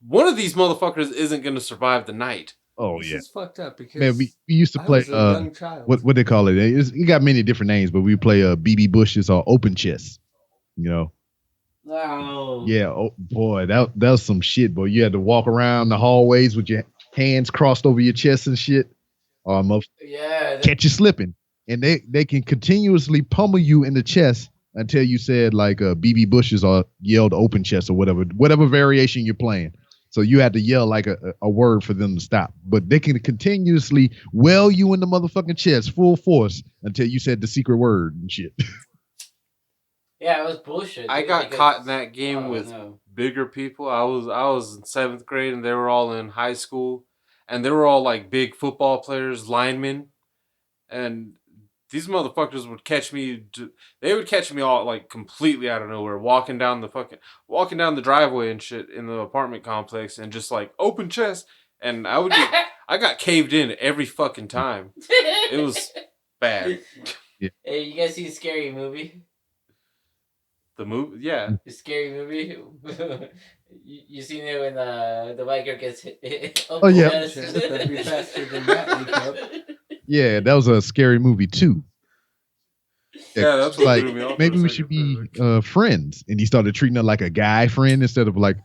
one of these motherfuckers isn't going to survive the night. Oh This yeah. is fucked up because Man, we used to I play was a young child. what they call it. You got many different names, but we play BB bushes or open chess. You know. Wow. Yeah. Oh boy, that was some shit, boy. You had to walk around the hallways with your hands crossed over your chest and shit. Or Yeah. catch you slipping, and they can continuously pummel you in the chest until you said like BB bushes or yelled open chest or whatever variation you're playing. So you had to yell like a word for them to stop. But they can continuously well you in the motherfucking chest full force until you said the secret word and shit. Yeah, it was bullshit. I dude, got because- caught in that game Oh, with no. bigger people. I was in 7th grade and they were all in high school, and they were all like big football players, linemen, and these motherfuckers would catch me. They would catch me all like completely out of nowhere, walking down the driveway and shit in the apartment complex, and just like open chest, and I got caved in every fucking time. It was bad. Hey, you guys see the Scary Movie? The movie, yeah. The Scary Movie. you seen it when the white girl gets hit? Oh, yeah. Yes. Better be faster than that, Nico. Yeah, that was a scary movie too. Yeah, that's what like threw me off for maybe a we second should be there. friends, and he started treating her like a guy friend instead of like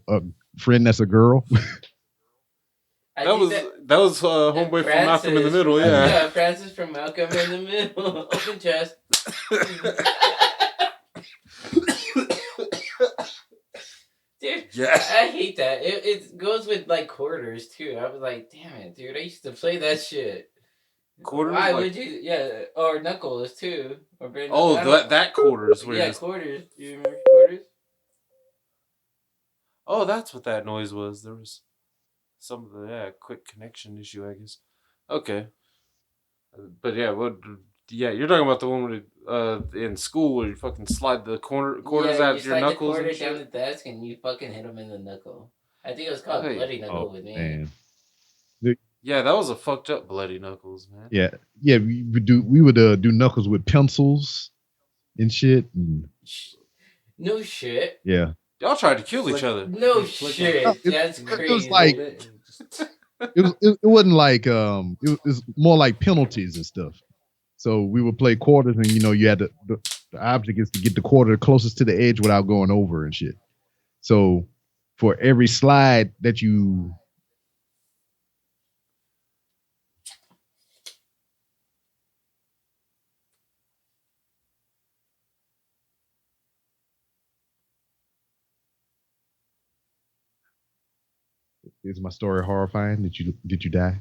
a friend that's a girl. I That think was homeboy from Malcolm in the Middle, yeah. Yeah, Francis from Malcolm in the Middle. Open chest. Dude, Yeah. I hate that. It goes with like quarters too. I was like, damn it, dude. I used to play that shit. Quarters, Why like- would you? Yeah, or knuckles too. Or bare Oh, knuckles. that quarters where Yeah, just, quarters. Do you remember quarters? oh, that's what that noise was. There was some of the quick connection issue, I guess. Okay, but yeah, you're talking about the one where in school where you fucking slide the quarters out of your knuckles You and slide the quarter down the shit. desk and you fucking hit him in the knuckle. I think it was called Hey. bloody knuckle Oh with me. man. Yeah, that was a fucked up bloody knuckles, man. Yeah. We would do knuckles with pencils and shit. And No shit. yeah. Y'all tried to kill each Flick- other. No You flick shit. it- That's it crazy. was like- It wasn't like it was more like penalties and stuff. So we would play quarters, and you had the object is to get the quarter closest to the edge without going over and shit. So for every slide that you Is my story horrifying? Did you die?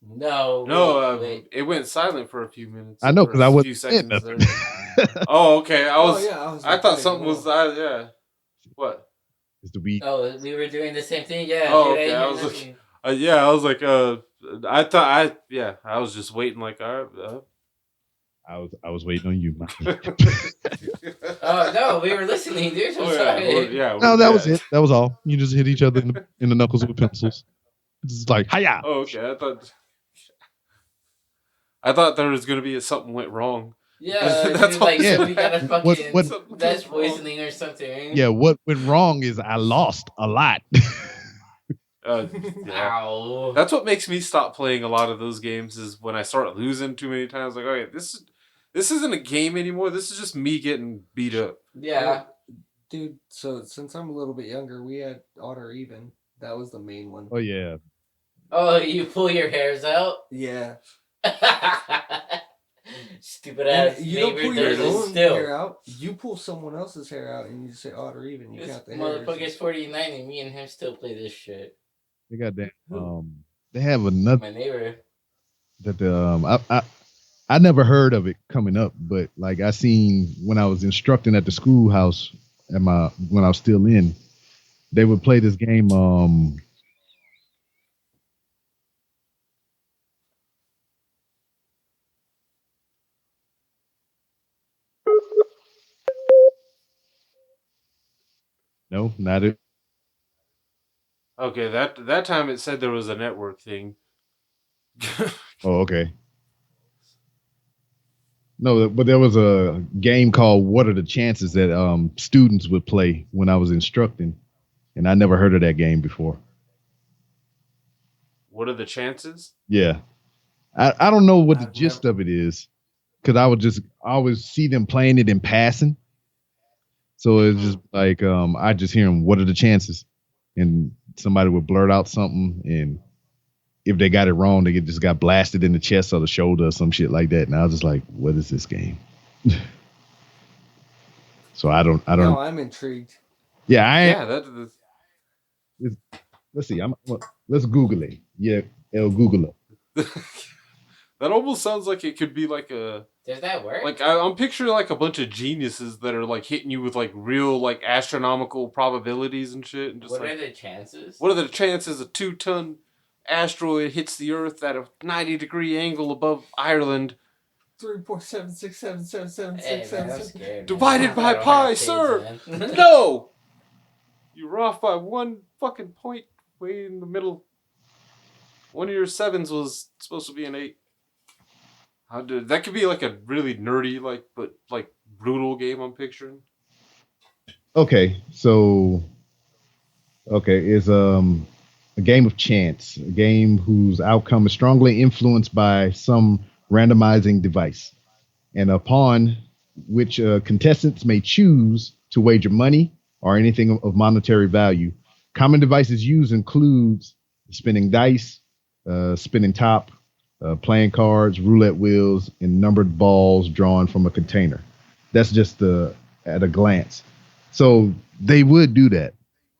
No. No, wait. it went silent for a few minutes. I know or because I a wasn't few saying seconds there. nothing. Oh, okay. I I thought something was. Yeah. What? It's the weed. Oh, we were doing the same thing. Yeah. Oh, dude, okay. I I didn't was hear like, nothing. yeah. I was like, I was just waiting. Like, all right. I was waiting on you. Oh no, we were listening, dude. I'm Oh, sorry. No, that was it. That was all. You just hit each other in the knuckles with pencils. It's like, hiya. Oh, okay. I thought there was gonna be something went wrong. Yeah, That's dude, all. like Yeah. somebody got a fucking What- that's poisoning or something. Yeah, what went wrong is I lost a lot. Yeah. Ow. That's what makes me stop playing a lot of those games is when I start losing too many times. Like, okay, this isn't a game anymore. This is just me getting beat up. Yeah. Dude, so since I'm a little bit younger, we had odd or even. That was the main one. Oh yeah. Oh, you pull your hairs out? Yeah. Stupid ass And you don't neighbor pull your does it own still. hair out. You pull someone else's hair out and you say odd or even. You This count the hairs. motherfucker's 49 and me and him still play this shit. They got that. They have another My neighbor. that I never heard of it coming up, but like I seen when I was instructing at the schoolhouse when I was still in, they would play this game. No, not it. Okay, that time it said there was a network thing. Oh, okay. No, but there was a game called "What Are the Chances" that students would play when I was instructing, and I never heard of that game before. What are the chances? Yeah, I don't know what the I've gist of it is, because I always see them playing it in passing, so it's just like I just hear them. What are the chances? And somebody would blurt out something, and if they got it wrong, they just got blasted in the chest or the shoulder or some shit like that. And I was just like, what is this game? So I don't. No, I'm intrigued. Yeah, let's see. Let's Google it. Yeah, Google it. That almost sounds like it could be like a. Does that work? Like I'm picturing like a bunch of geniuses that are like hitting you with like real like astronomical probabilities and shit. And just what like, are the chances? what are the chances a 2-ton asteroid hits the Earth at a 90-degree angle above Ireland? 3.76777777. Hey, man, I'm scared. Divided by I don't pi, have sir. kids, man. No, you were off by one fucking point, way in the middle. One of your sevens was supposed to be an 8. That could be like a really nerdy, but brutal game I'm picturing. Okay, so it's a game of chance, a game whose outcome is strongly influenced by some randomizing device, and upon which contestants may choose to wager money or anything of monetary value. Common devices used includes spinning dice, spinning top, playing cards, roulette wheels, and numbered balls drawn from a container. That's just at a glance. So they would do that.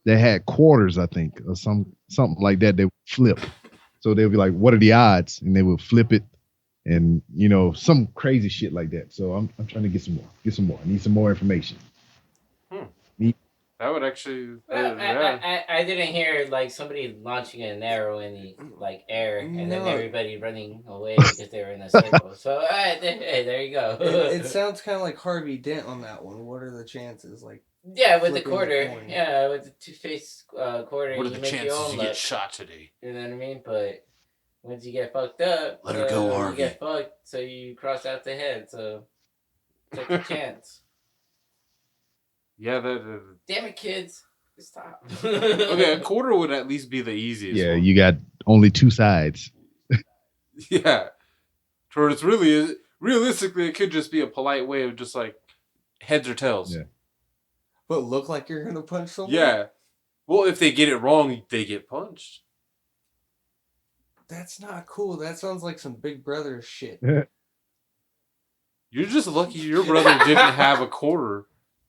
They had quarters, I think, or something like that. They would flip. So they would be like, "What are the odds?" And they would flip it, and some crazy shit like that. So I'm trying to get some more. I need some more information. That would actually. Well, Yeah. I didn't hear like somebody launching an arrow in the air and then No. everybody running away because they were in a circle. So hey, there you go. It sounds kind of like Harvey Dent on that one. What are the chances? Like, yeah, with the flipping the quarter. coin. Yeah, with the two-faced quarter, What are you the make your chances own you luck. get shot today? You know what I mean? But once you get fucked up, Let her go, you Harvey. get fucked, so you cross out the head. So take your chance. Yeah, Damn it, kids! Stop. okay, a quarter would at least be the easiest. Yeah, one. you got only two sides. Yeah. For it's really realistically, it could just be a polite way of just like heads or tails. Yeah. but look like you're gonna punch someone. Yeah. Well, if they get it wrong, they get punched. That's not cool. That sounds like some Big Brother shit. You're just lucky your brother didn't have a quarter.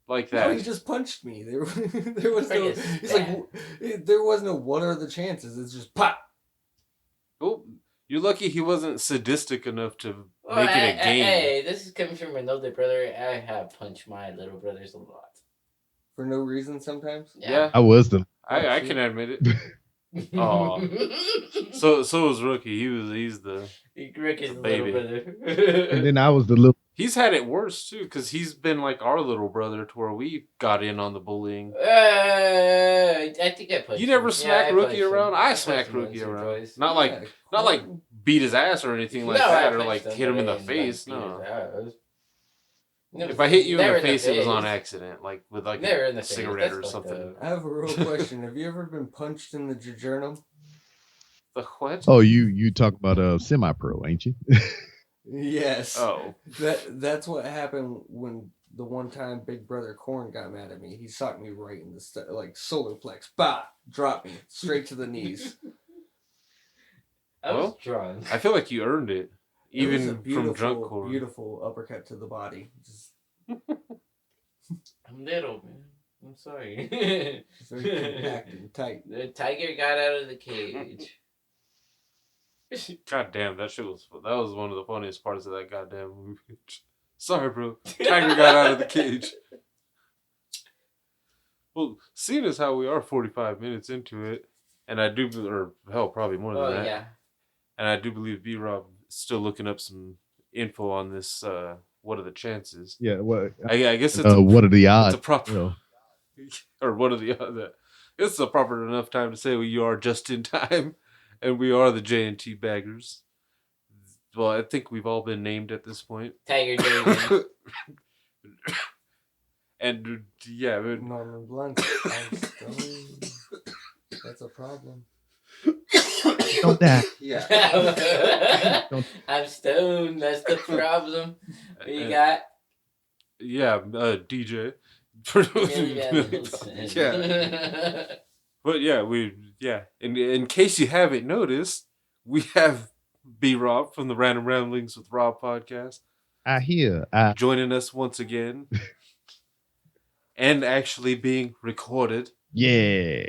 like No, that. he just punched me. There was no. Frick is He's like, there was no. What are the chances? It's just pop. Oh, you're lucky he wasn't sadistic enough to Well, make it a game. Hey, this is coming from an older brother. I have punched my little brothers a lot. For no reason sometimes. Yeah. I was the I can admit it. Aw. So was Rookie. He's the Rick is the baby. little and brother. then I was the little. he's had it worse too because he's been like our little brother to where we got in on the bullying. I think I punched You never him. smacked I Rookie punched him. around? I punched smacked him Rookie once or around. twice. Not like not like beat his ass or anything like No, I that, or punched like him, hit him in the but face. beat his No. ass. If I hit you in Never the face, it was on face. accident, like with like Never in a the face. cigarette That's or fucked something. up. I have a real question. Have you ever been punched in the jejunum? The what? Oh, you talk about semi-pro, ain't you? Yes. Oh. That's what happened when the one time Big Brother Corn got mad at me. He socked me right in the like solar plex. Bah! Dropped me straight to the knees. I was Well, drunk. I feel like you earned it, It was a even from drunk core. beautiful uppercut to the body. Just I'm little, man. I'm sorry. very compact and tight. The tiger got out of the cage. God damn, that was one of the funniest parts of that goddamn movie. Sorry, bro. Tiger got out of the cage. Well, seeing as how we are 45 minutes into it, and I do, or hell, probably more than Oh that. yeah. And I do believe B-Rob is still looking up some info on this. What are the chances? Yeah. What? I guess it's What are the it's odds? a proper, You know? or what are the other? It's a proper enough time to say we are just in time, and we are the J&T baggers. Well, I think we've all been named at this point. Tiger David. And yeah, Norman Blunt. I'm stoned. That's a problem. Don't die. Yeah. I'm stoned. That's the problem. What you got? yeah, DJ. Yeah. Yeah. But yeah, in case you haven't noticed, we have B-Rob from the Random Ramblings with Rob podcast I hear. joining us once again and actually being recorded. Yeah.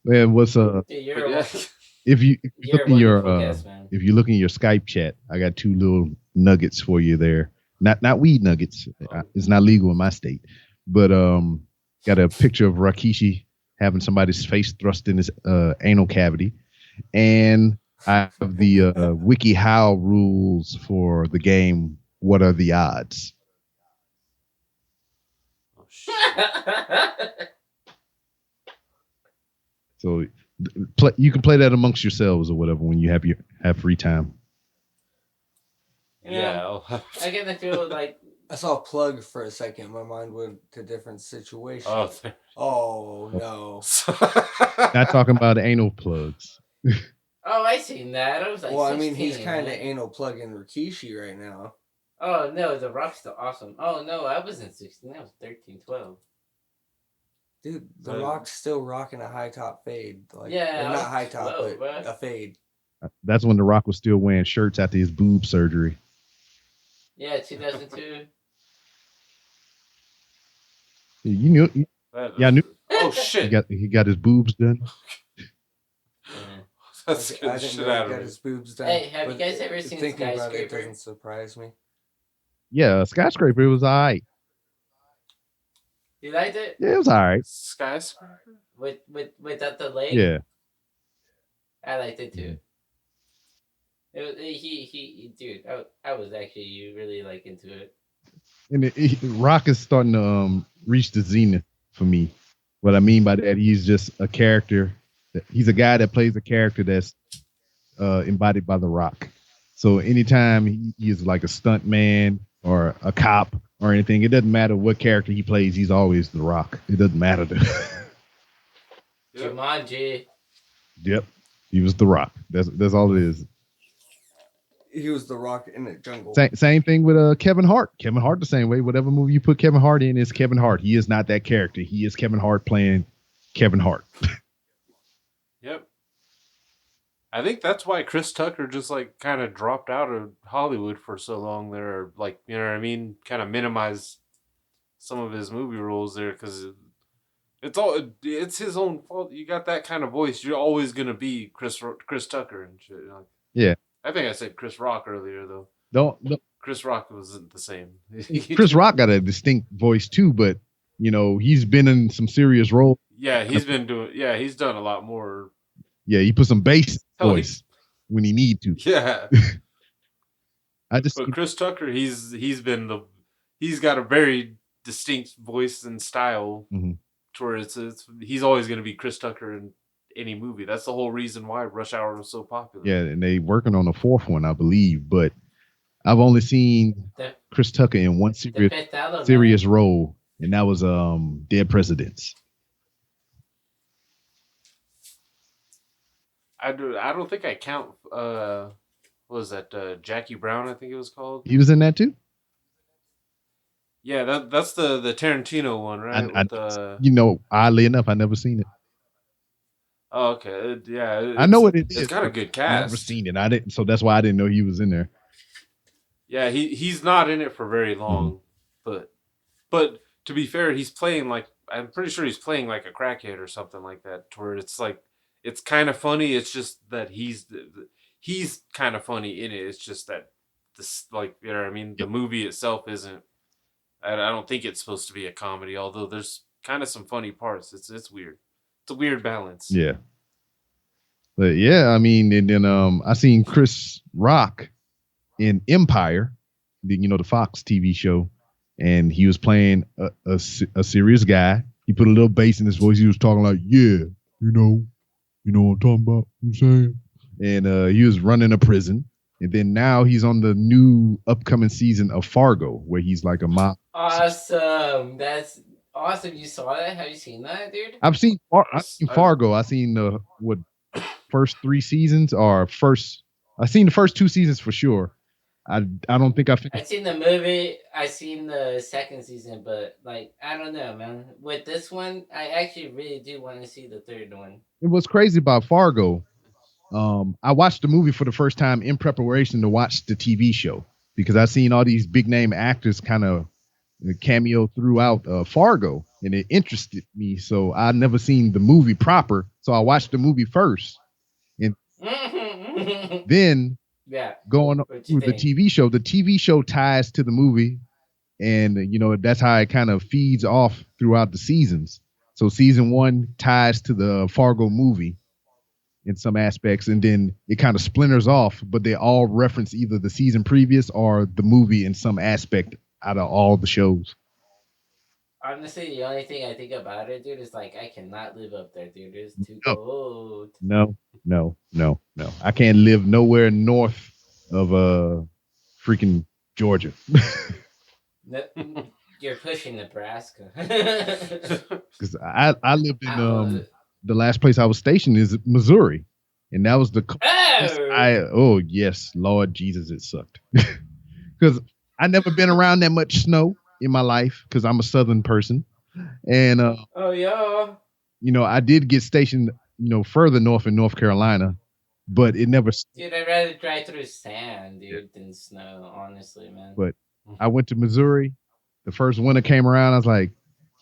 Man, what's Dude, you're But a yeah, if you You're look a in your wonderful guest, man. if you look in your Skype chat, I got two little nuggets for you there. Not weed nuggets. It's not legal in my state. But got a picture of Rakishi having somebody's face thrust in his anal cavity. And I have the WikiHow rules for the game. What are the odds? oh, shit. So you can play that amongst yourselves or whatever when you have free time. You know, Yeah, I'll have I get the feel like I saw a plug for a second. My mind went to different situations. oh, there- Oh no. Not talking about anal plugs. I seen that. I was like, Well, I mean, 16, he's kind of man. anal plugging Rikishi right now. Oh no, the Rock's still awesome. Oh no, I wasn't 16. I was 13, 12. Dude, The Right. Rock's still rocking a high top fade. Like, Yeah, or I not was high top, 12, but bro. a fade. That's when The Rock was still wearing shirts after his boob surgery. Yeah, 2002. You knew Yeah, I knew- Oh he shit! got his boobs done. Yeah. That I scared the didn't shit know he out got of me. his boobs done. Hey, have you but guys ever seen thinking about it Skyscraper? doesn't surprise me. Yeah, Skyscraper, it was all right. You liked it? Yeah, it was all right. Skyscraper? Without the leg? Yeah. I liked it too. It was, dude, I was actually really like into it. And Rock is starting to reach the zenith for me. What I mean by that, he's just a character. He's a guy that plays a character that's embodied by The Rock. So anytime he is like a stunt man or a cop or anything, it doesn't matter what character he plays. He's always The Rock. It doesn't matter to Jumanji. Yep. He was The Rock. That's all it is. He was the Rock in the jungle. Same thing with Kevin Hart. Kevin Hart the same way. Whatever movie you put Kevin Hart in is Kevin Hart. He is not that character. He is Kevin Hart playing Kevin Hart. Yep. I think that's why Chris Tucker just like kind of dropped out of Hollywood for so long there, or like you know what I mean, kind of minimized some of his movie roles there because it's his own fault. You got that kind of voice, you're always gonna be Chris Tucker and shit. Like, Yeah. I think I said Chris Rock earlier though. Don't Chris Rock wasn't the same. Chris Rock got a distinct voice too, but he's been in some serious roles. Yeah, he's been doing. Yeah, he's done a lot more. Yeah, he put some bass Hell, voice when he need to. Yeah, I just but Chris Tucker, he's got a very distinct voice and style. Mhm. To where he's always going to be Chris Tucker in any movie. That's the whole reason why Rush Hour was so popular. Yeah, and they working on a fourth one, I believe, but I've only seen Chris Tucker in one serious role, and that was Dead Presidents. I don't think I count. What was that? Jackie Brown, I think it was called. He was in that too. Yeah, that's the Tarantino one, right? Oddly enough, I never seen it. Oh, okay. Yeah, I know what it is. It's got a good cast. I never seen it. I didn't, so that's why I didn't know he was in there. Yeah, he's not in it for very long, but to be fair, he's playing like I'm pretty sure he's playing like a crackhead or something like that. To where it's like it's kind of funny. It's just that he's kind of funny in it. It's just that this like you know what I mean. The movie itself isn't. I don't think it's supposed to be a comedy, although there's kind of some funny parts. It's weird. It's a weird balance. Yeah. But yeah, I mean, and then I seen Chris Rock in Empire, the Fox TV show, and he was playing a serious guy. He put a little bass in his voice. He was talking like, yeah, you know what I'm talking about. You know what I'm saying? And he was running a prison. And then now he's on the new upcoming season of Fargo, where he's like a mob. Awesome. That's awesome. You saw that? Have you seen that, dude? I've seen Fargo. I've seen the first 3 seasons or I've seen the first 2 seasons for sure. I don't think I've seen the movie. I've seen the second season, but like I don't know, man. With this one, I actually really do want to see the third one. It was crazy about Fargo. I watched the movie for the first time in preparation to watch the TV show because I seen all these big name actors kind of cameo throughout Fargo, and it interested me. So I never seen the movie proper, so I watched the movie first, and then going through the TV show. The TV show ties to the movie, and that's how it kind of feeds off throughout the seasons. So season 1 ties to the Fargo movie in some aspects, and then it kind of splinters off, but they all reference either the season previous or the movie in some aspect out of all the shows. Honestly, the only thing I think about it, dude, is like I cannot live up there, dude. It's too cold. No. I can't live nowhere north of freaking Georgia. You're pushing Nebraska. Because I lived in the last place I was stationed is Missouri, and that was the yes, Lord Jesus, it sucked because I never been around that much snow in my life because I'm a Southern person, and I did get stationed further north in North Carolina, but it never. Dude, I'd rather drive through sand, dude, than snow. Honestly, man. But I went to Missouri. The first winter came around. I was like,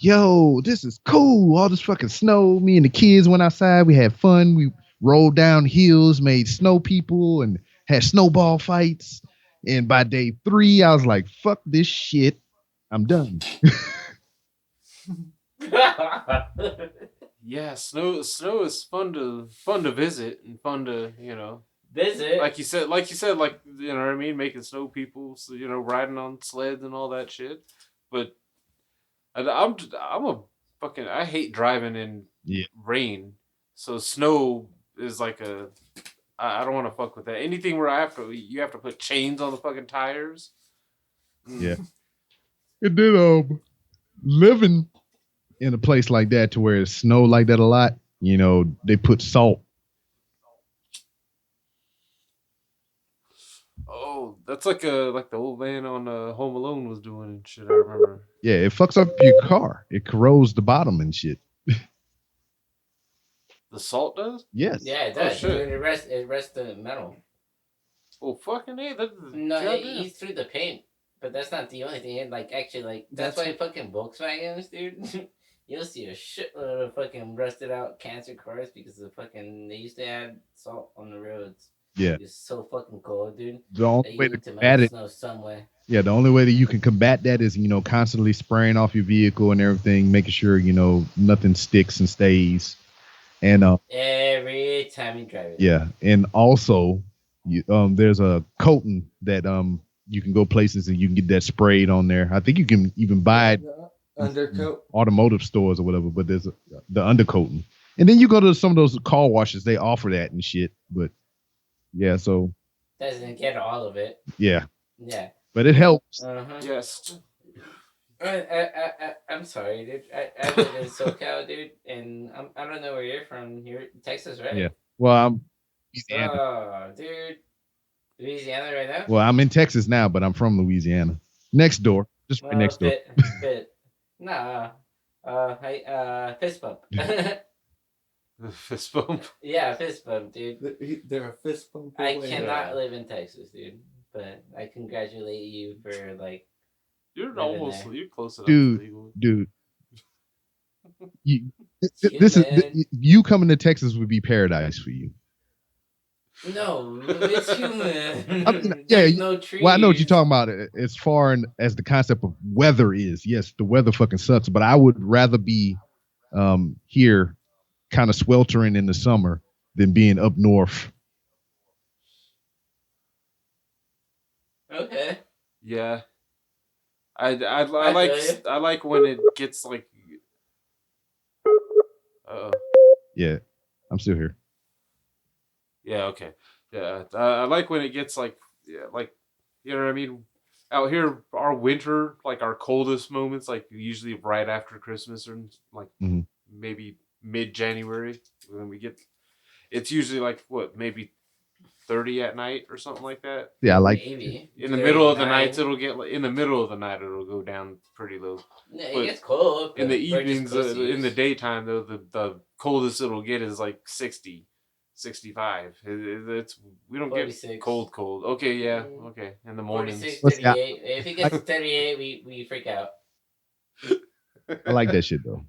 yo, this is cool. All this fucking snow. Me and the kids went outside. We had fun. We rolled down hills, made snow people, and had snowball fights. And by day 3, I was like, fuck this shit. I'm done. Yeah, snow is fun to visit and fun to, visit. Like you said, like you know what I mean, making snow people, so, riding on sleds and all that shit. But I hate driving in rain. So snow is like I don't want to fuck with that. Anything where you have to put chains on the fucking tires. Yeah. It did living in a place like that to where it's snow like that a lot, they put salt. Oh, that's like the old man on Home Alone was doing and shit, I remember. Yeah, it fucks up your car. It corrodes the bottom and shit. The salt does? Yes. Yeah, it Oh, does. shit. It rests the metal. Well, fucking A. No, it goddamn. eats through the paint. But that's not the only thing. It, like, actually, like, that's That's why fucking Volkswagens, dude. You'll see a shitload of fucking rusted out cancer cars because of fucking, they used to add salt on the roads. Yeah. It's so fucking cold, dude. The only That way you to need to combat melt it, snow some way. yeah, the only way that you can combat that is, constantly spraying off your vehicle and everything, making sure, nothing sticks and stays. And Every time you drive it. yeah, and also there's a coating that you can go places and you can get that sprayed on there. I think you can even buy it Undercoat. automotive stores or whatever, but there's the undercoating. And then you go to some of those car washes, they offer that and shit. But yeah, so Doesn't get all of it. yeah, Yeah. but it helps. Uh-huh. Yes. I'm sorry, dude. I live in SoCal, dude, and I don't know where you're from. You're Texas, right? Yeah. Well, I'm Louisiana. Oh, dude. Louisiana right now? Well, I'm in Texas now, but I'm from Louisiana. Next door. Just right next door. Nah. Fist bump. Fist bump. Yeah, fist bump, dude. They're a fist bump I away. cannot live in Texas, dude. But I congratulate you for, like, You're living almost there. you're close enough. Dude. This is you coming to Texas would be paradise for you. No, it's human. I mean, yeah, There's no trees. Well, I know what you're talking about as far as the concept of weather is. Yes, the weather fucking sucks, but I would rather be here kind of sweltering in the summer than being up north. Okay. Yeah. I like when it gets like. Yeah, I'm still here. Yeah. Okay. Yeah. I like when it gets like like you know what I mean. Out here, our winter, like our coldest moments, like usually right after Christmas or like maybe mid-January when we get. It's usually like what, maybe 30 at night or something like that. Yeah, I like Maybe. in the middle of the nights it'll get like, in the middle of the night it'll go down pretty low. Yeah, But it gets cold. in the but we're just evenings, pussies. in the daytime though, the coldest it'll get is like 60, 65. It's we don't 46. get cold. Okay, yeah, okay. In the mornings. 46, 38. If it gets 38, we freak out. I like that shit though.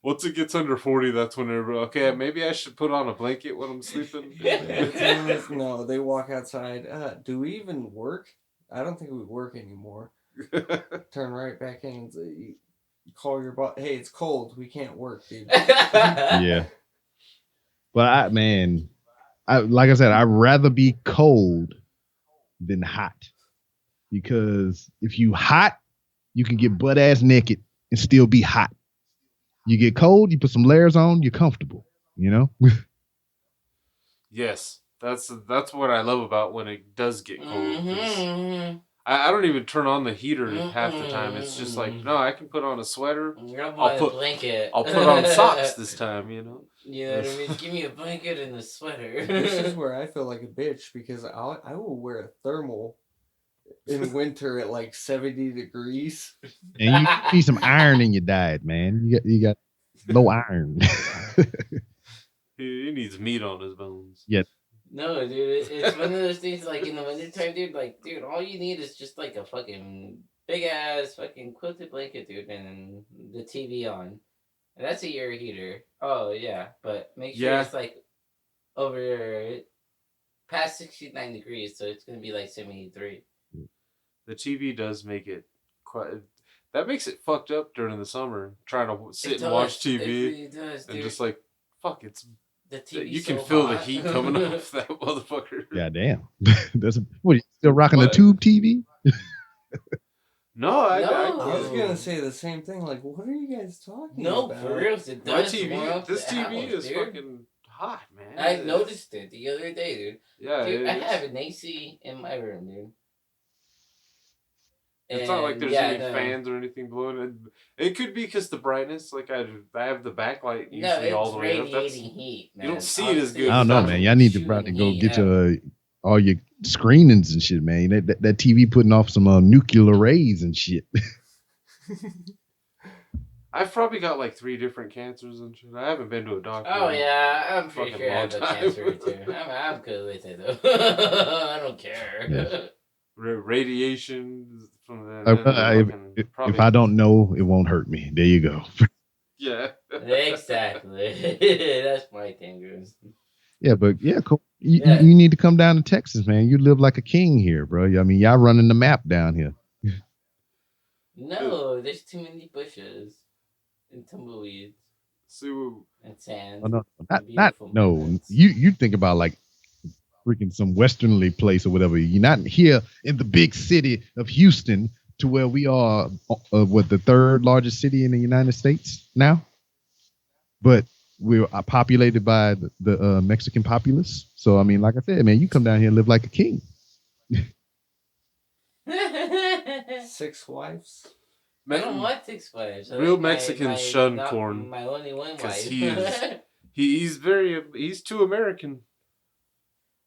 Once it gets under 40, that's when okay, maybe I should put on a blanket when I'm sleeping. No, they walk outside. Do we even work? I don't think we work anymore. Turn right back in and say, you call your boss. Hey, it's cold. We can't work, dude. Yeah. But like I said, I'd rather be cold than hot. Because if you hot, you can get butt ass naked and still be hot. You get cold, you put some layers on, you're comfortable, Yes, that's what I love about when it does get cold. Mm-hmm. I don't even turn on the heater half the time. It's just like, no, I can put on a sweater. I'll put a blanket. I'll put on socks this time, You know what I mean? Give me a blanket and a sweater. This is where I feel like a bitch because I will wear a thermal in winter at like 70 degrees. And you need some iron in your diet, man. You got low iron. He needs meat on his bones. Yeah. No, dude, it's one of those things like in the wintertime, dude. Like, dude, all you need is just like a fucking big ass fucking quilted blanket, dude, and the TV on. And that's a year heater. Oh yeah, but make sure it's like over past 69 degrees, so it's gonna be like 73. The TV does make it quite. That makes it fucked up during the summer, trying to sit and watch TV, It really does, dude. and just like fuck, it's. The TV You can feel the heat coming off that motherfucker. God damn. What, you still rocking the tube TV? No, I was gonna say the same thing. Like, what are you guys talking about? No, for real, it does. This TV house, is dude. fucking hot, man. I noticed it the other day, dude. Yeah, dude, I have an AC in my room, dude. It's not like there's any fans or anything blowing. It could be because the brightness. Like I have the backlight usually all the way up. That's, heat, man. you don't see it as good. I don't know, man. Y'all need to probably go get all your screenings and shit, man. That TV putting off some nuclear rays and shit. I've probably got like 3 different cancers and shit. I haven't been to a doctor. Oh in yeah, I'm a pretty fucking sure I long have a time. cancer or two. I'm good with it though. I don't care. Yeah. Radiation from I, then I, fucking if probably I don't know, it won't hurt me. There you go. yeah. Exactly. That's my thing, guys. Yeah, but yeah, cool. Yeah. You need to come down to Texas, man. You live like a king here, bro. I mean, y'all running the map down here. No, there's too many bushes and tumbleweeds So and sand Oh, no, and not beautiful no. mountains. You think about like freaking some westernly place or whatever. You're not here in the big city of Houston, to where we are, what, the third largest city in the United States now, but we're populated by the Mexican populace. So I mean, like I said, man, you come down here and live like a king. 6 wives. I don't want 6 wives. I real like Mexicans shun not corn my only one because wife. he's too American.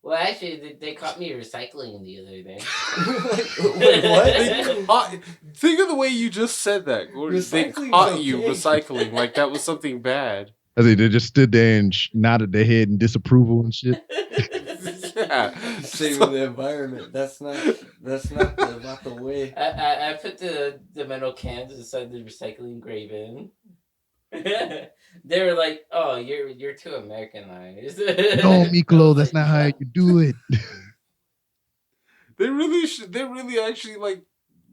Well, actually, they caught me recycling the other day. Wait, what? Think of the way you just said that, Gordon. They Recycling's caught you okay. recycling like that was something bad. I think they just stood there and nodded their head in disapproval and shit. Yeah. Saving the environment. That's not the way. I put the metal cans inside the recycling grave in. They were like, "Oh, you're too Americanized." No, Miklo, that's not how you do it. They really actually like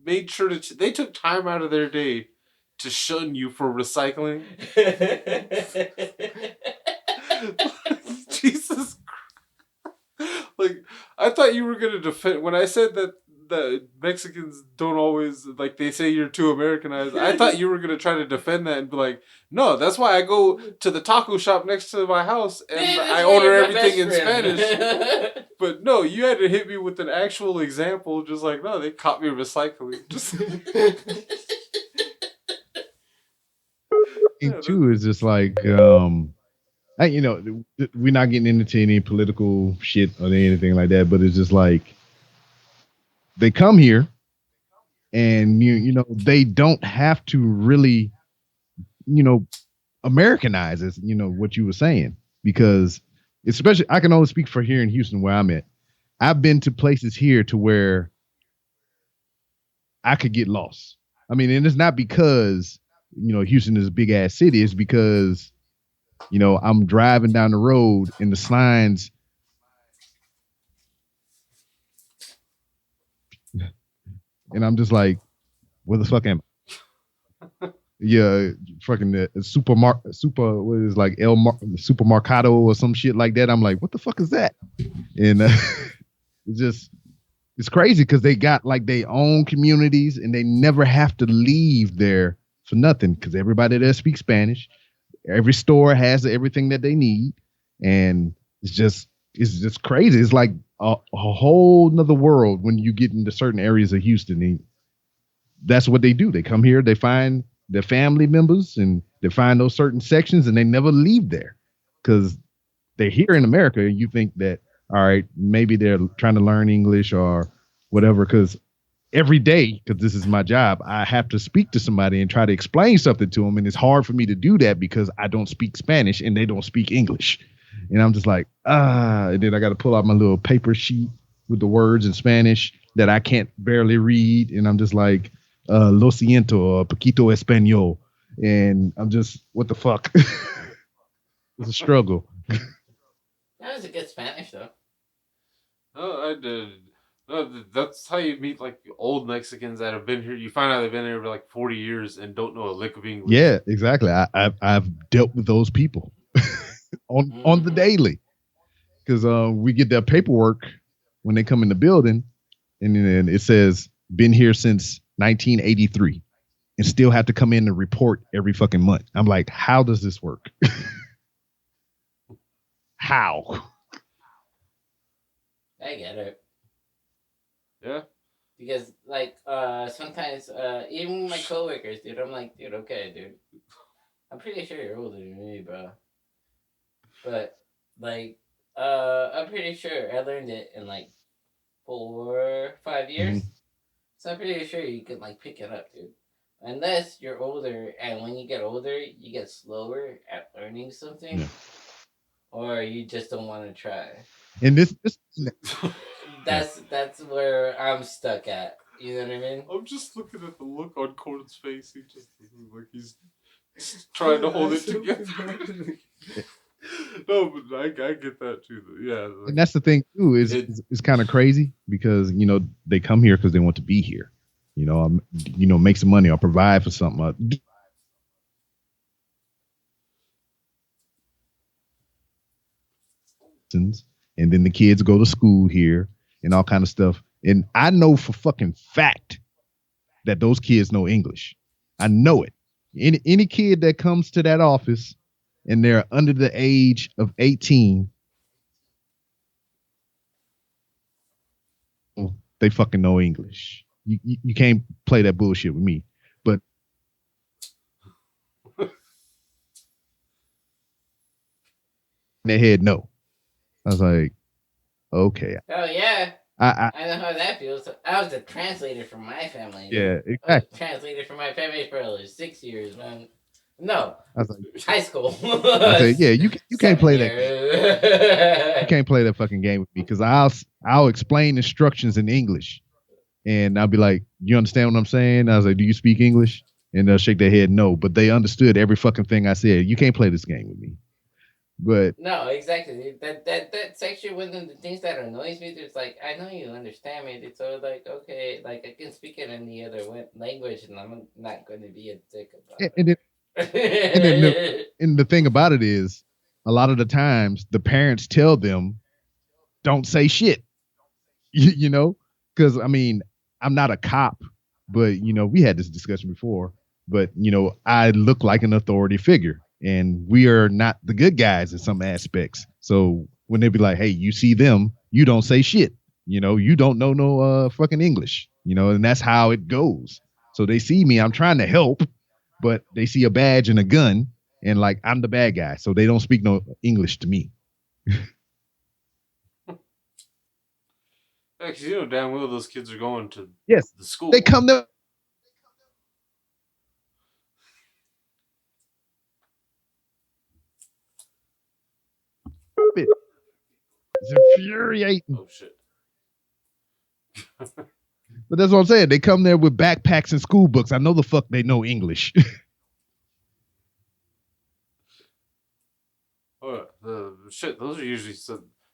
made sure to they took time out of their day to shun you for recycling. Jesus Christ. Like, I thought you were gonna defend when I said that the Mexicans don't always, like, they say you're too Americanized. I thought you were gonna try to defend that and be like, no, that's why I go to the taco shop next to my house and I order everything in Spanish. But no, you had to hit me with an actual example, just like, no, they caught me recycling. Just Too is just like, we're not getting into any political shit or anything like that, but it's just like they come here and they don't have to really, Americanize, as what you were saying, because especially I can only speak for here in Houston where I'm at. I've been to places here to where I could get lost. I mean, and it's not because Houston is a big ass city. It's because I'm driving down the road and the signs, and I'm just like, where the fuck am I? Yeah, fucking what is like supermercado or some shit like that. I'm like, what the fuck is that? And it's crazy because they got like their own communities and they never have to leave there for nothing because everybody there speaks Spanish. Every store has everything that they need, and it's just crazy. It's like a whole nother world when you get into certain areas of Houston. And that's what they do. They come here, they find their family members, and they find those certain sections, and they never leave there because they're here in America. And you think that, all right, maybe they're trying to learn English or whatever, because every day, because this is my job, I have to speak to somebody and try to explain something to them. And it's hard for me to do that because I don't speak Spanish and they don't speak English. And I'm just like, and then I got to pull out my little paper sheet with the words in Spanish that I can't barely read. And I'm just like, lo siento, or poquito español. And I'm just, what the fuck? It's a struggle. That was a good Spanish, though. Oh, I did. No, that's how you meet like old Mexicans that have been here. You find out they've been here for like 40 years and don't know a lick of English. Yeah, exactly. I've dealt with those people on the daily, because we get their paperwork when they come in the building, and then it says been here since 1983, and still have to come in and report every fucking month. I'm like, how does this work? How? I get it. Yeah. Because like sometimes even my coworkers, dude, I'm like, dude, okay, dude, I'm pretty sure you're older than me, bro. But like I'm pretty sure I learned it in like 4 or 5 years. So I'm pretty sure you can like pick it up, dude. unless you're older, and when you get older, you get slower at learning something, Yeah. or you just don't want to try. And this That's where I'm stuck at. You know what I mean? I'm just looking at the look on Corn's face. He just like he's trying to hold it together. No, but I get that too. Yeah, like, and that's the thing too is it's kind of crazy because they come here because they want to be here. Make some money or provide for something. And then the kids go to school here and all kind of stuff. And I know for fucking fact that those kids know English. I know it. Any kid that comes to that office and they're under the age of 18, they fucking know English. You can't play that bullshit with me. But they had no. I was like, okay. Oh yeah. I know how that feels. I was a translator for my family. Yeah, I was exactly. a translator for my family for like 6 years, man. No, I was like, high school. I said, yeah, you can't play that. that. You can't play that fucking game with me because I'll explain instructions in English, and I'll be like, you understand what I'm saying? I was like, do you speak English? And they'll shake their head no, but they understood every fucking thing I said. You can't play this game with me. But No, exactly. That's actually one of the things that annoys me. It's like I know you understand me. It's so like okay, like I can speak it in any other language, and I'm not going to be a dick about and the thing about it is, a lot of the times the parents tell them, don't say shit. Because I mean, I'm not a cop, but we had this discussion before. But I look like an authority figure. And we are not the good guys in some aspects. So when they be like, hey, you see them, you don't say shit. You don't know no fucking English. And that's how it goes. So they see me, I'm trying to help, but they see a badge and a gun, and like I'm the bad guy. So they don't speak no English to me. Actually, damn well those kids are going to Yes, the school. they come to. It's infuriating. Oh shit. But that's what I'm saying. They come there with backpacks and school books. I know the fuck they know English. Oh, the shit. Those are usually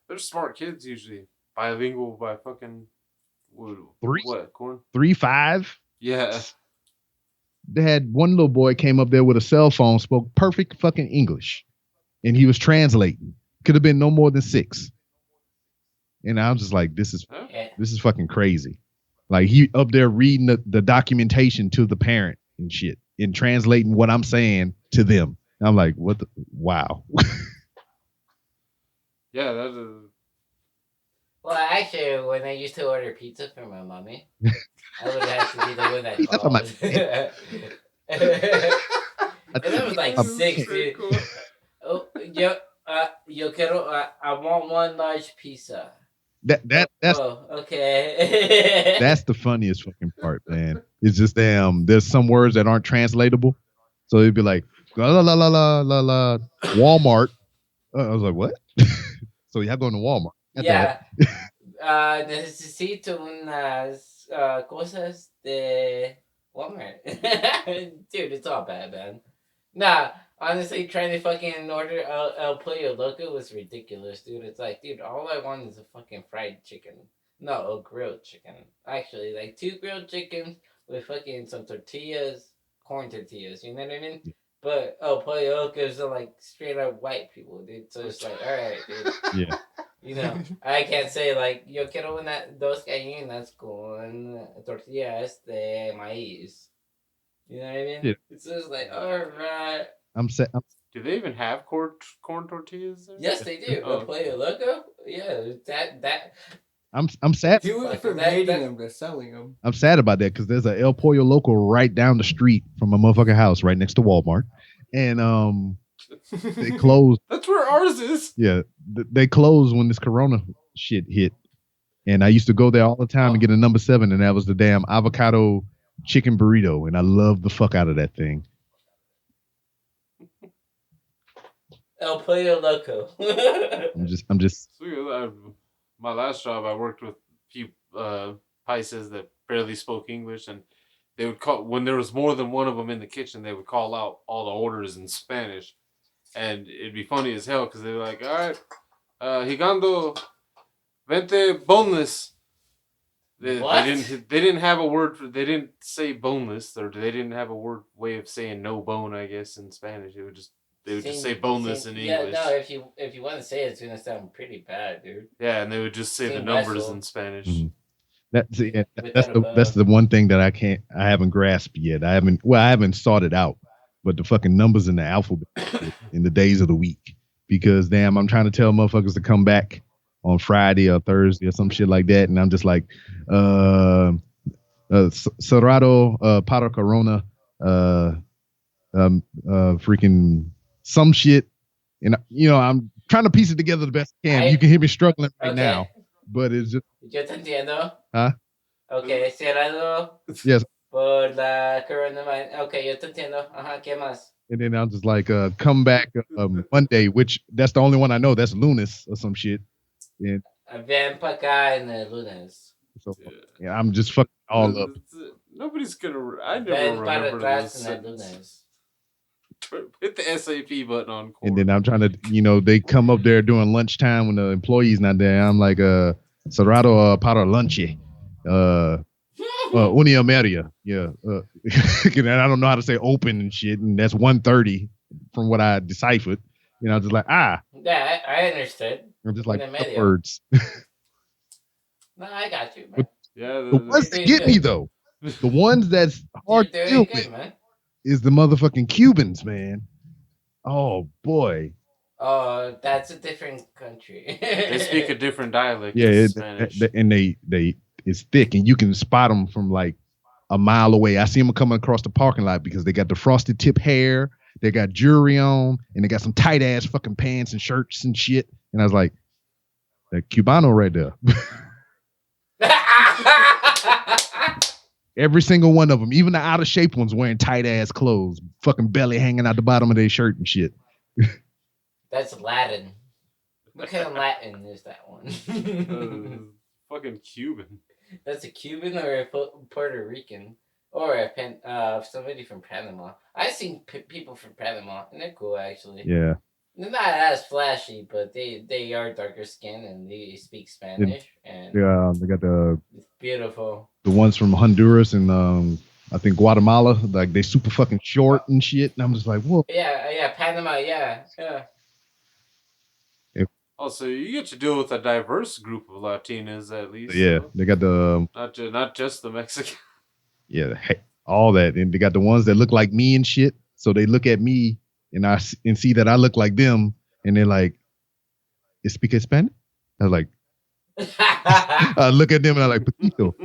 they're smart kids. Usually bilingual by fucking what Corn? 3-5. Yeah. They had one little boy came up there with a cell phone, spoke perfect fucking English, and he was translating. Could have been no more than 6. And I was just like, this is fucking crazy. Like he up there reading the documentation to the parent and shit and translating what I'm saying to them. And I'm like, what the wow. Yeah, that is. Well, actually, when I used to order pizza for my mommy, I would have to be the one that That's called. my- And that was like 6, dude. Oh, yo quiero, I want one large pizza. That's okay. that's the funniest fucking part, man. It's just there's some words that aren't translatable. So it'd be like la la la la la la Walmart. I was like, what? So you have going to Walmart. That's Yeah. Necesito unas cosas de Walmart. Dude, it's all bad, man. Nah, honestly, trying to fucking order El Pollo Loco was ridiculous, dude. It's like, dude, all I want is a fucking fried chicken. No, a grilled chicken. Actually, like 2 grilled chickens with fucking some tortillas, corn tortillas, you know what I mean? Yeah. But El Pollo Locos are like straight up white people, dude. So it's like, alright, dude. Yeah. I can't say like, yo quiero dos gallinas con tortillas de maíz. You know what I mean? Yeah. It's just like, alright. Do they even have corn tortillas there? Yes, they do. Oh. El Pollo Loco? Yeah, that. I'm sad. You went from That- hating that- them to selling them. I'm sad about that because there's a El Pollo Loco right down the street from my motherfucking house, right next to Walmart, and they closed. That's where ours is. Yeah, they closed when this Corona shit hit, and I used to go there all the time and get a number 7, and that was the damn avocado chicken burrito, and I love the fuck out of that thing. El Pollo Loco. I'm just. My last job, I worked with a few Pisces that barely spoke English, and they would call when there was more than one of them in the kitchen. They would call out all the orders in Spanish, and it'd be funny as hell because they were like, "All right, Higando, vente boneless." They didn't have a word for. They didn't say boneless, or they didn't have a way of saying no bone. I guess in Spanish, they would just say boneless in English. Yeah, no, if you want to say it, it's gonna sound pretty bad, dude. Yeah, and they would just say the numbers in Spanish. Mm-hmm. That's the one thing that I haven't grasped yet. I haven't sought it out, but the fucking numbers in the alphabet in the days of the week, because damn, I'm trying to tell motherfuckers to come back on Friday or Thursday or some shit like that, and I'm just like, Cerrado, para Corona, freaking some shit, and I'm trying to piece it together the best I can. You can hear me struggling right now, but it's just. Yo te entiendo. Huh? Okay, cerrado. Yes. Por la coronavirus. Okay, yo te entiendo. Ajá, ¿qué más? And then I'm just like, come back Monday, which that's the only one I know. That's lunes or some shit. And ven pa acá en el lunes. So, yeah, I'm just fucking all up. Nobody's gonna. I never remember this. Hit the SAP button on. Court. And then I'm trying to, they come up there during lunchtime when the employee's not there. I'm like, Cerrado para lunche. Unia media. Yeah. And I don't know how to say open and shit. And that's 1:30 from what I deciphered. I'm just like, Yeah, I understood. I'm just like, words. No, I got you, man. Yeah. The ones that get me, though, the ones that's hard to deal with is the motherfucking Cubans, man. Oh, boy. Oh, that's a different country. They speak a different dialect. Yeah, and they it's thick, and you can spot them from like a mile away. I see them coming across the parking lot because they got the frosted tip hair, they got jewelry on, and they got some tight ass fucking pants and shirts and shit. And I was like, that Cubano right there. Every single one of them, even the out of shape ones, wearing tight ass clothes, fucking belly hanging out the bottom of their shirt and shit. That's Latin. What kind of Latin is that one? Fucking Cuban. That's a Cuban or a Puerto Rican or somebody from Panama. I've seen people from Panama, and they're cool actually. Yeah. They're not as flashy, but they are darker skinned and they speak Spanish. And yeah, they got it's beautiful. The ones from Honduras and I think Guatemala, like they super fucking short and shit. And I'm just like, whoa. Yeah, Panama, yeah. Also, you get to deal with a diverse group of Latinas at least. Yeah, they got the not just the Mexican. Yeah, all that, and they got the ones that look like me and shit. So they look at me and see that I look like them, and they're like, "You speak Spanish?" I was like, I look at them and I'm like, "Poquito."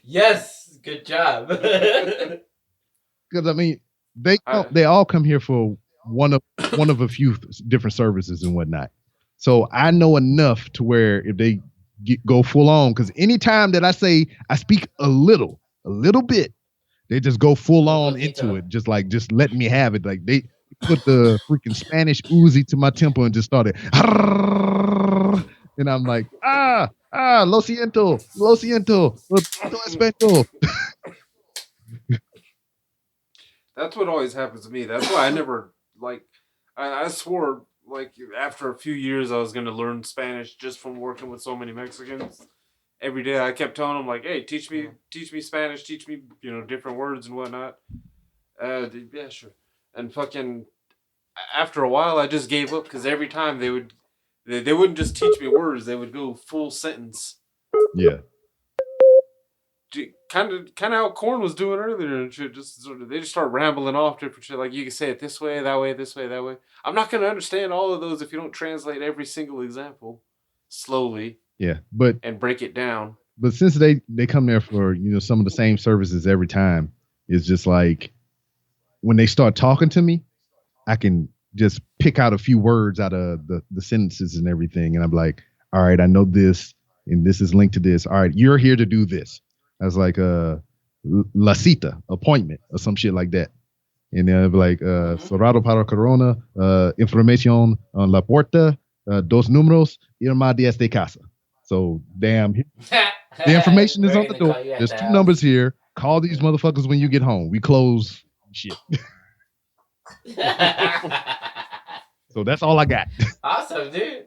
Yes, good job. Because I mean, they all come here for one of a few different services and whatnot. So I know enough to where if they go full on, because anytime that I say I speak a little bit, they just go full on into it, just letting me have it. Like they put the freaking Spanish Uzi to my temple and just started, and I'm like, lo siento, español. That's what always happens to me. That's why I never I swore after a few years I was gonna learn Spanish just from working with so many Mexicans. Every day I kept telling them like, "Hey, teach me Spanish, teach me different words and whatnot." Yeah, sure. And fucking after a while, I just gave up because every time they wouldn't just teach me words; they would go full sentence. Yeah. Kind of how Korn was doing earlier and shit. They just start rambling off different shit. Like you can say it this way, that way, this way, that way. I'm not gonna understand all of those if you don't translate every single example slowly. Yeah, and break it down. But since they come there for some of the same services every time, it's just like when they start talking to me, I can just pick out a few words out of the sentences and everything, and I'm like, all right, I know this, and this is linked to this. All right, you're here to do this. as like a la cita appointment or some shit like that. And they'll be like, Cerrado para Corona, información on la puerta, dos números, Irma Diaz de Casa. So, damn, the information is We're on the gonna door. call you at There's the two house. numbers here. Call these motherfuckers when you get home. We close shit. So that's all I got. Awesome, dude.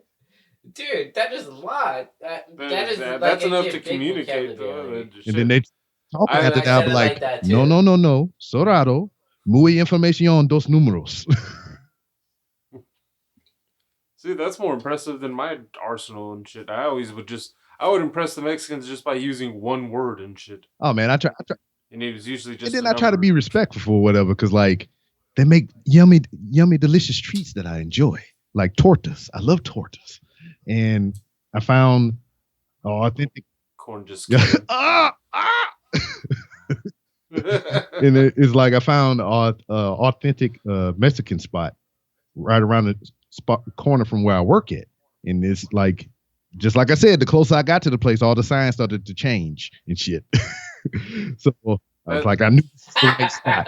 Dude, that is a lot. That is like That's enough actually to a big communicate. vocabulary. And then they talk I after that. I'll be kinda like, like that, no, too. no, no, no. Cerrado, muy información, dos números. See, that's more impressive than my arsenal and shit. I would impress the Mexicans just by using one word and shit. Oh man, I try. And it was usually just. And then I try to be respectful or whatever, because like they make yummy, delicious treats that I enjoy, like tortas. I love tortas, and I found authentic corn just. ah. And it's like I found authentic Mexican spot right around the corner from where I work at, and it's like, just like I said, the closer I got to the place, all the signs started to change and shit. So I was like, I knew this was the right spot.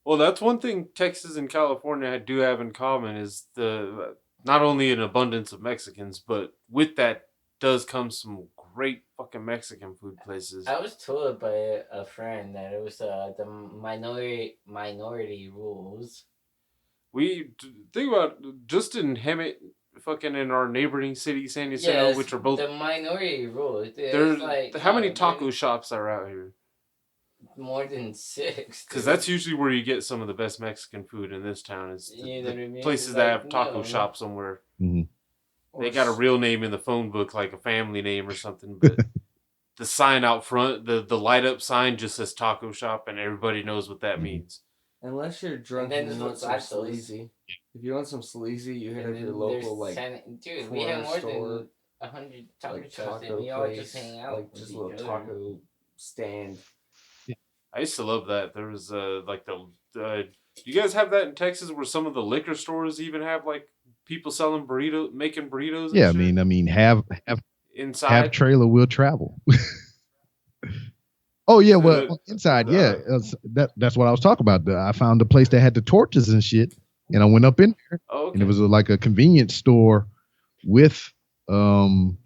Well, that's one thing Texas and California do have in common is the not only an abundance of Mexicans, but with that does come some great fucking Mexican food places. I was told by a friend that it was the minority rules. We think about just in Hemet, fucking in our neighboring city, San Diego, which are both the minority rules. There's like, how many taco shops are out here? More than 6. Because that's usually where you get some of the best Mexican food in this town. Is the places It's that like, have taco no. shops somewhere. Mm-hmm. They got a real name in the phone book, like a family name or something, but the sign out front, the light up sign just says taco shop, and everybody knows what that means. Unless you're drunk And then and you there's want no some tacos. sleazy. If you want some sleazy, you hit And up your then local there's dude, we have corner more store, than 100 taco like shops, and taco we all place, just hang out. like with just a each little other. taco stand. I used to love that. There was like do you guys have that in Texas where some of the liquor stores even have like people selling making burritos? And Yeah, shit I mean, have inside. Have trailer will travel. Oh yeah, So well inside, yeah, that's what I was talking about. I found a place that had the torches and shit, and I went up in there, and it was like a convenience store with the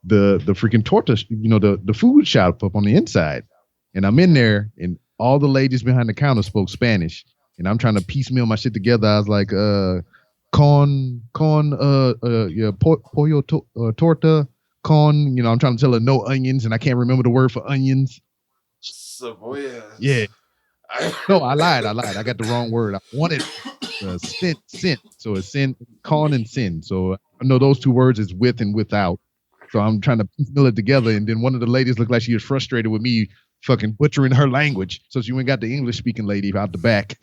freaking tortas, the food shop up on the inside, and I'm in there, and all the ladies behind the counter spoke Spanish, and I'm trying to piecemeal my shit together. I was like, pollo torta, con, I'm trying to tell her no onions, and I can't remember the word for onions. Cebollas. Yeah. No, I lied. I got the wrong word. I wanted sin. So it's sin, con and sin. So I know those two words is with and without. So I'm trying to piecemeal it together. And then one of the ladies looked like she was frustrated with me fucking butchering her language. So she went and got the English speaking lady out the back.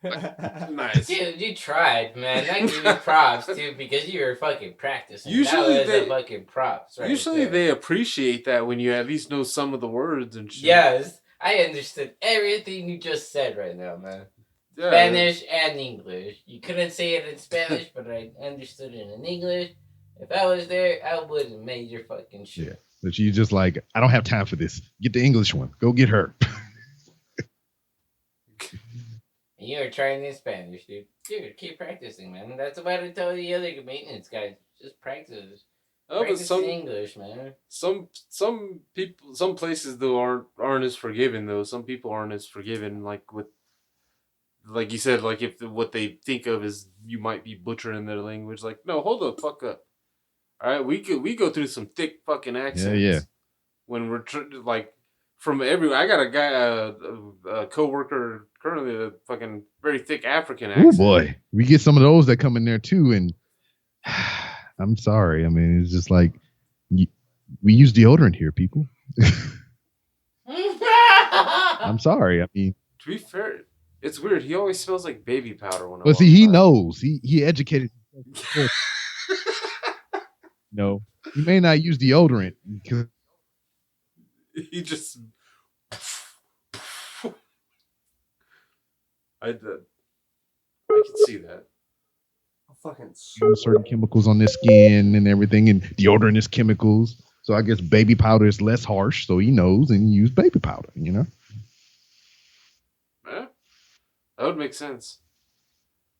Nice. Dude, you tried, man. I give you props, dude, because you were fucking practicing. Usually that was a fucking props, right? Usually there. they appreciate that when you at least know some of the words and shit. Yes, I understood everything you just said right now, man. Yeah. Spanish and English. You couldn't say it in Spanish, but I understood it in English. If I was there, I would have made your fucking shit. Yeah. But you just like, I don't have time for this. Get the English one. Go get her. You were trying in Spanish, dude. Dude, keep practicing, man. That's what I tell the other maintenance guys. Just practice. Practice in English, man. Some people, some places though aren't as forgiving though. Some people aren't as forgiving, like you said, like if what they think of is you might be butchering their language. Like, no, hold the fuck up. All right, we go through some thick fucking accents. Yeah. When we're from everywhere. I got a guy, a coworker currently, a fucking very thick African accent. Oh boy, we get some of those that come in there too, and I'm sorry. I mean, it's just like we use deodorant here, people. I'm sorry. I mean, to be fair, it's weird. He always smells like baby powder when I well, see, he knows. He educated himself. No, he may not use deodorant because he just. I can see that. Fucking certain chemicals on their skin and everything, and deodorant is chemicals. So I guess baby powder is less harsh, so he knows and he used baby powder, you know? Yeah, that would make sense.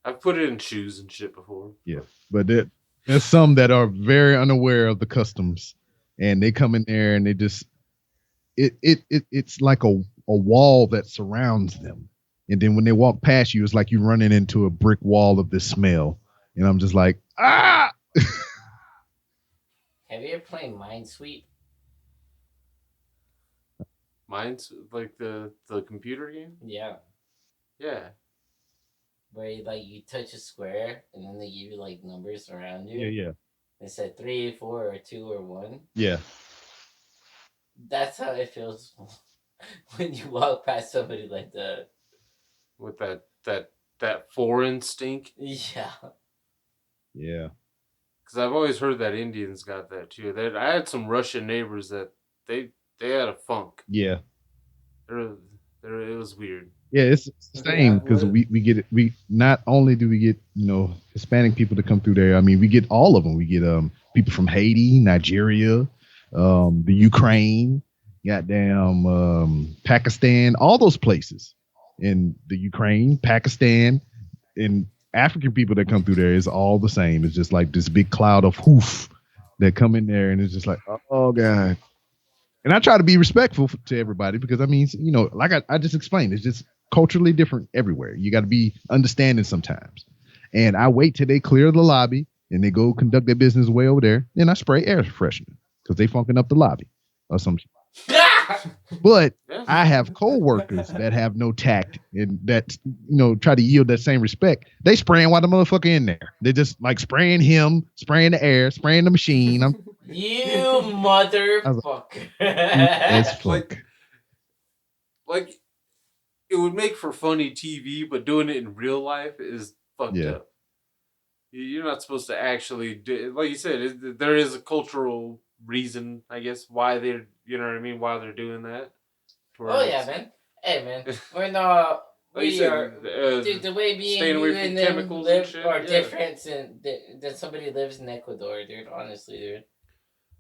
I've put it in shoes and shit before. Yeah. But there's some that are very unaware of the customs and they come in there and they just it's like a wall that surrounds them. And then when they walk past you, it's like you're running into a brick wall of this smell. And I'm just like, ah. Have you ever played Minesweep? Mine's like the computer game. Yeah. Yeah. Where you touch a square and then they give you like numbers around you. Yeah. They said 3, 4, or 2, or 1. Yeah. That's how it feels when you walk past somebody like that. With that foreign stink. Yeah. Yeah. Because I've always heard that Indians got that too. I had some Russian neighbors that they had a funk. Yeah. It was weird. Yeah, it's the same because we get it. We not only do we get Hispanic people to come through there. I mean, we get all of them. We get people from Haiti, Nigeria, the Ukraine, goddamn Pakistan, all those places. In the Ukraine, Pakistan, and African people that come through there is all the same. It's just like this big cloud of hoof that come in there, and it's just like, oh god. And I try to be respectful to everybody because I mean, like I just explained, it's just culturally different everywhere. You got to be understanding sometimes. And I wait till they clear the lobby and they go conduct their business way over there. Then I spray air freshener because they funking up the lobby or some shit. But I have coworkers that have no tact and that try to yield that same respect. They spraying while the motherfucker in there. They just like spraying him, spraying the air, spraying the machine. You motherfucker! As fuck. Like it would make for funny TV, but doing it in real life is fucked up. You're not supposed to actually do, like you said. There is a cultural reason, I guess, why they're, why they're doing that. Oh yeah, man. Hey, man. When the way me and you and them live are different than somebody who lives in Ecuador, dude. Honestly, dude.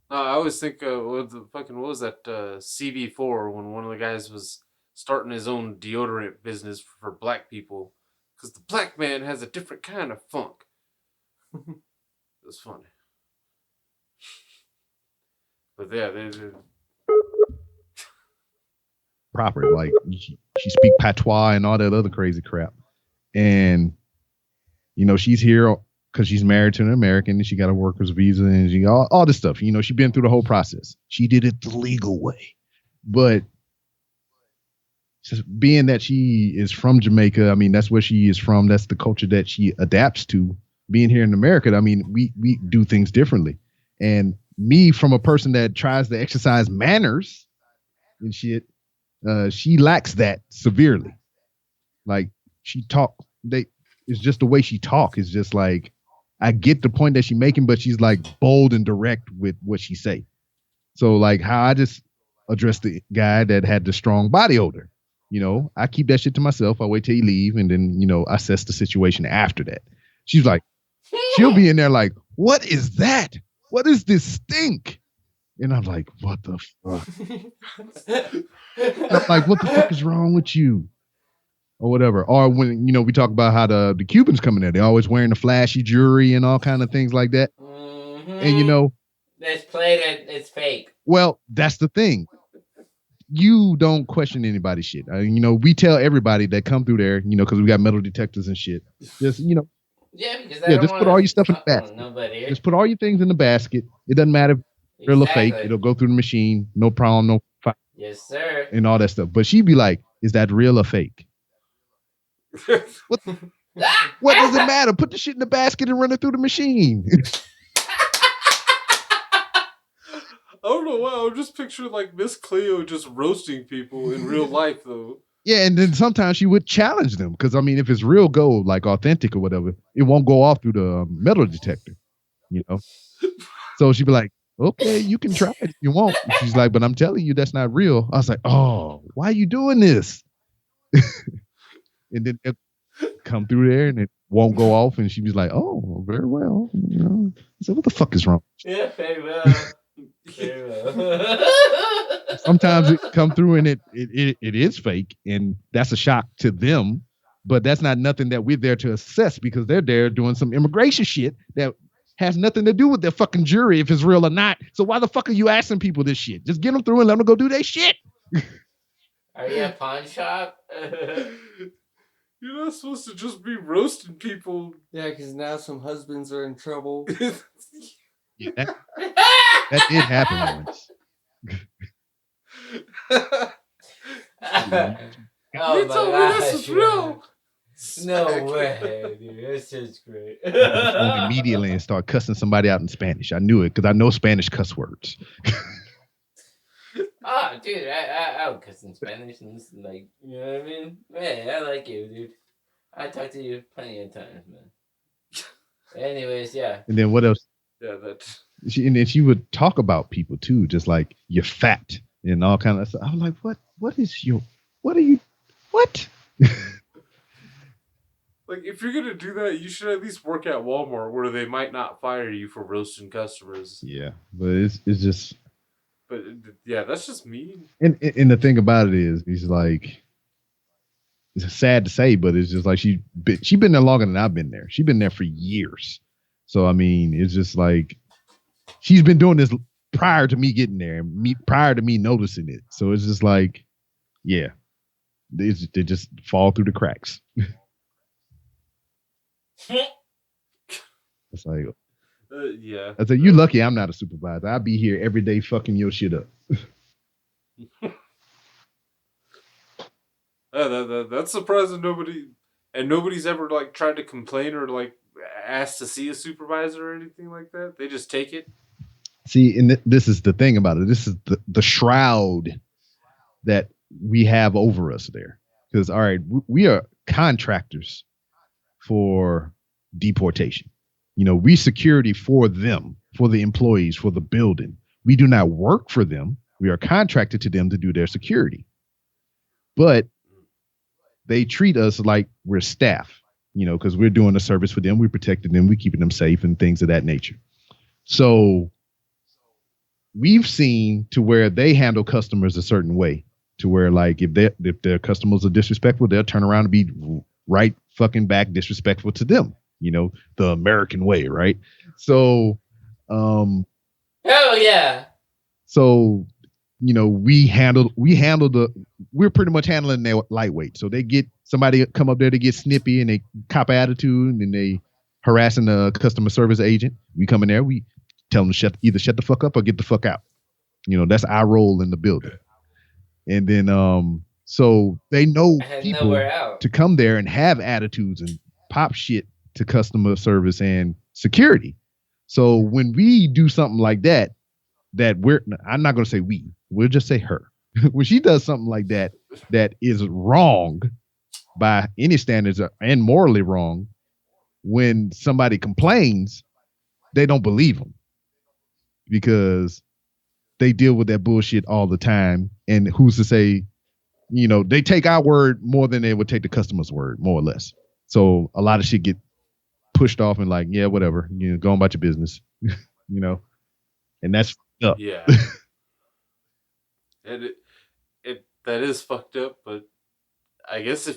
I always think, what was that CV4 when one of the guys was starting his own deodorant business for black people because the black man has a different kind of funk. It was funny. But yeah, they proper, like she speak patois and all that other crazy crap. And she's here because she's married to an American and she got a worker's visa and she all this stuff. She's been through the whole process. She did it the legal way. But just being that she is from Jamaica, I mean, that's where she is from. That's the culture that she adapts to. Being here in America, I mean, we do things differently. And me, from a person that tries to exercise manners and shit, she lacks that severely. Like she talk, it's just the way she talk. It's just like, I get the point that she's making, but she's like bold and direct with what she say. So like how I just addressed the guy that had the strong body odor. I keep that shit to myself. I wait till he leave and then, assess the situation after that. She's like, she'll be in there like, what is that? What is this stink? And I'm like, what the fuck? I'm like, what the fuck is wrong with you? Or whatever. Or when, we talk about how the Cubans come in there, they're always wearing the flashy jewelry and all kind of things like that. Mm-hmm. And it's plated, it's fake. Well, that's the thing. You don't question anybody's shit. We tell everybody that come through there, because we got metal detectors and shit. Just, yeah, because just put all your stuff in the basket. Just put all your things in the basket. It doesn't matter if real or fake. It'll go through the machine. No problem. No fight. Yes, sir. And all that stuff. But she'd be like, is that real or fake? What does it matter? Put the shit in the basket and run it through the machine. I don't know why. I'm just picturing like Miss Cleo just roasting people in real life, though. Yeah, and then sometimes she would challenge them because I mean, if it's real gold, like authentic or whatever, it won't go off through the metal detector, So she'd be like, "Okay, you can try it if you want." She's like, "But I'm telling you, that's not real." I was like, "Oh, why are you doing this?" And then it come through there and it won't go off, and she was like, "Oh, very well." I said, "What the fuck is wrong?" Yeah, very well. Sometimes it come through and it is fake, and that's a shock to them. But that's not nothing that we're there to assess because they're there doing some immigration shit that has nothing to do with their fucking jury if it's real or not. So why the fuck are you asking people this shit? Just get them through and let them go do their shit. Are you a pawn shop? You're not supposed to just be roasting people. Yeah, because now some husbands are in trouble. Yeah, that did happen once. Oh You told me this is real. No way, dude. This is great. Phone immediately and start cussing somebody out in Spanish. I knew it because I know Spanish cuss words. Oh, dude, I would cuss in Spanish and this, like, you know what I mean? Man, I like you, dude. I talked to you plenty of times, man. Anyways, yeah. And then what else? Yeah, that. And then she would talk about people too, just like you're fat and all kind of stuff. I was like, what are you? Like, if you're gonna do that, you should at least work at Walmart, where they might not fire you for roasting customers. Yeah, but it's just. But yeah, that's just mean. And the thing about it is, he's like, it's sad to say, but it's just like she been there longer than I've been there. She's been there for years. So I mean, it's just like she's been doing this prior to me getting there, prior to me noticing it. So it's just like, yeah, they just fall through the cracks. It's like, Yeah. I said, you lucky I'm not a supervisor. I'll be here every day fucking your shit up. That's surprising. Nobody's ever like tried to complain or like asked to see a supervisor or anything like that. They just take it. See, and this is the thing about it. This is the shroud that we have over us there. Because, all right, we are contractors for deportation. You know, we security for them, for the employees, for the building. We do not work for them. We are contracted to them to do their security. But they treat us like we're staff, you know, because we're doing a service for them. We're protecting them. We're keeping them safe and things of that nature. So we've seen to where they handle customers a certain way, to where like if their customers are disrespectful, they'll turn around and be right fucking back disrespectful to them. You know, the American way, right? So, hell yeah. So, you know, we're pretty much handling their lightweight. So they get somebody come up there to get snippy and they cop attitude and they harassing the customer service agent. We come in there, we tell them to either shut the fuck up or get the fuck out. You know, that's our role in the building. And then, so they know people to come there and have attitudes and pop shit to customer service and security. So when we do something like that I'm not going to say we'll just say her. When she does something like that is wrong by any standards and morally wrong, when somebody complains, they don't believe them because they deal with that bullshit all the time. And who's to say, you know, they take our word more than they would take the customer's word, more or less. So a lot of shit get pushed off and like, yeah, whatever, you know, go on about your business, you know, and that's up. Yeah. And it that is fucked up, but I guess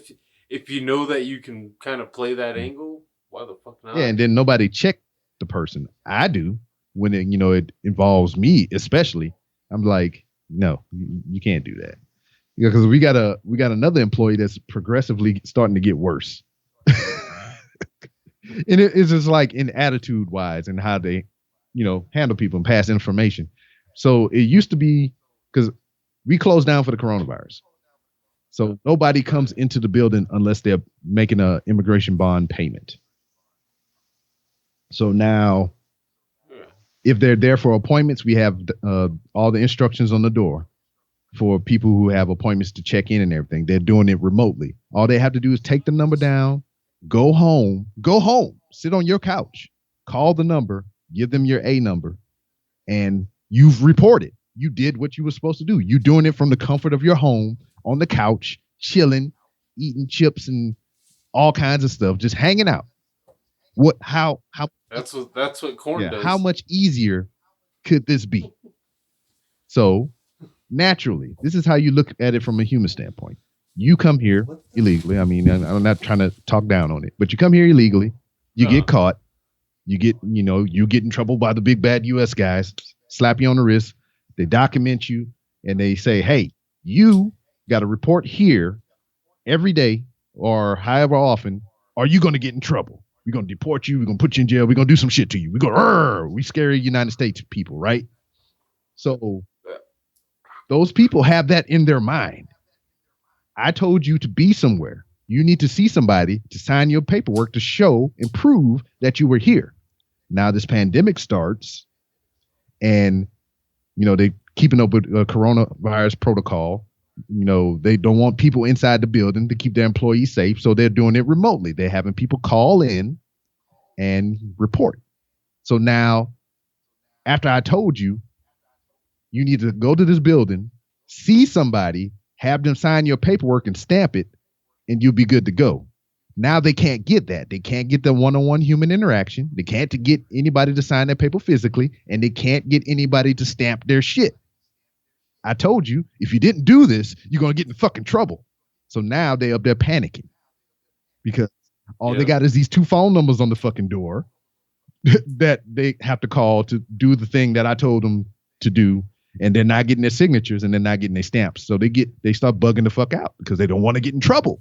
if you know that you can kind of play that angle, why the fuck not? Yeah, and then nobody checked the person. I do when it, you know, it involves me, especially. I'm like, no, you can't do that. Yeah, because we got another employee that's progressively starting to get worse. And it's just like in attitude wise and how they, you know, handle people and pass information. So it used to be because we closed down for the coronavirus. So nobody comes into the building unless they're making an immigration bond payment. So now, if they're there for appointments, we have all the instructions on the door for people who have appointments to check in and everything. They're doing it remotely. All they have to do is take the number down, go home, sit on your couch, call the number, give them your A number, and you've reported. You did what you were supposed to do. You're doing it from the comfort of your home, on the couch, chilling, eating chips and all kinds of stuff, just hanging out. How that's what corn does. How much easier could this be? So naturally, this is how you look at it from a human standpoint. You come here illegally. I mean, I'm not trying to talk down on it, but you come here illegally. You get caught. You get in trouble by the big bad U.S. guys. Slap you on the wrist. They document you and they say, "Hey, you got to report here every day or however often. Are you going to get in trouble? We're going to deport you. We're going to put you in jail. We're going to do some shit to you. We scary United States people, right?" So those people have that in their mind. I told you to be somewhere. You need to see somebody to sign your paperwork to show and prove that you were here. Now this pandemic starts and, they keeping up with coronavirus protocol. They don't want people inside the building to keep their employees safe. So they're doing it remotely. They're having people call in and report. So now, after I told you, you need to go to this building, see somebody, have them sign your paperwork and stamp it, and you'll be good to go. Now they can't get that. They can't get the one-on-one human interaction. They can't get anybody to sign their paper physically, and they can't get anybody to stamp their shit. I told you, if you didn't do this, you're going to get in fucking trouble. So now they're up there panicking because all they got is these 2 phone numbers on the fucking door that they have to call to do the thing that I told them to do. And they're not getting their signatures and they're not getting their stamps. So they start bugging the fuck out because they don't want to get in trouble,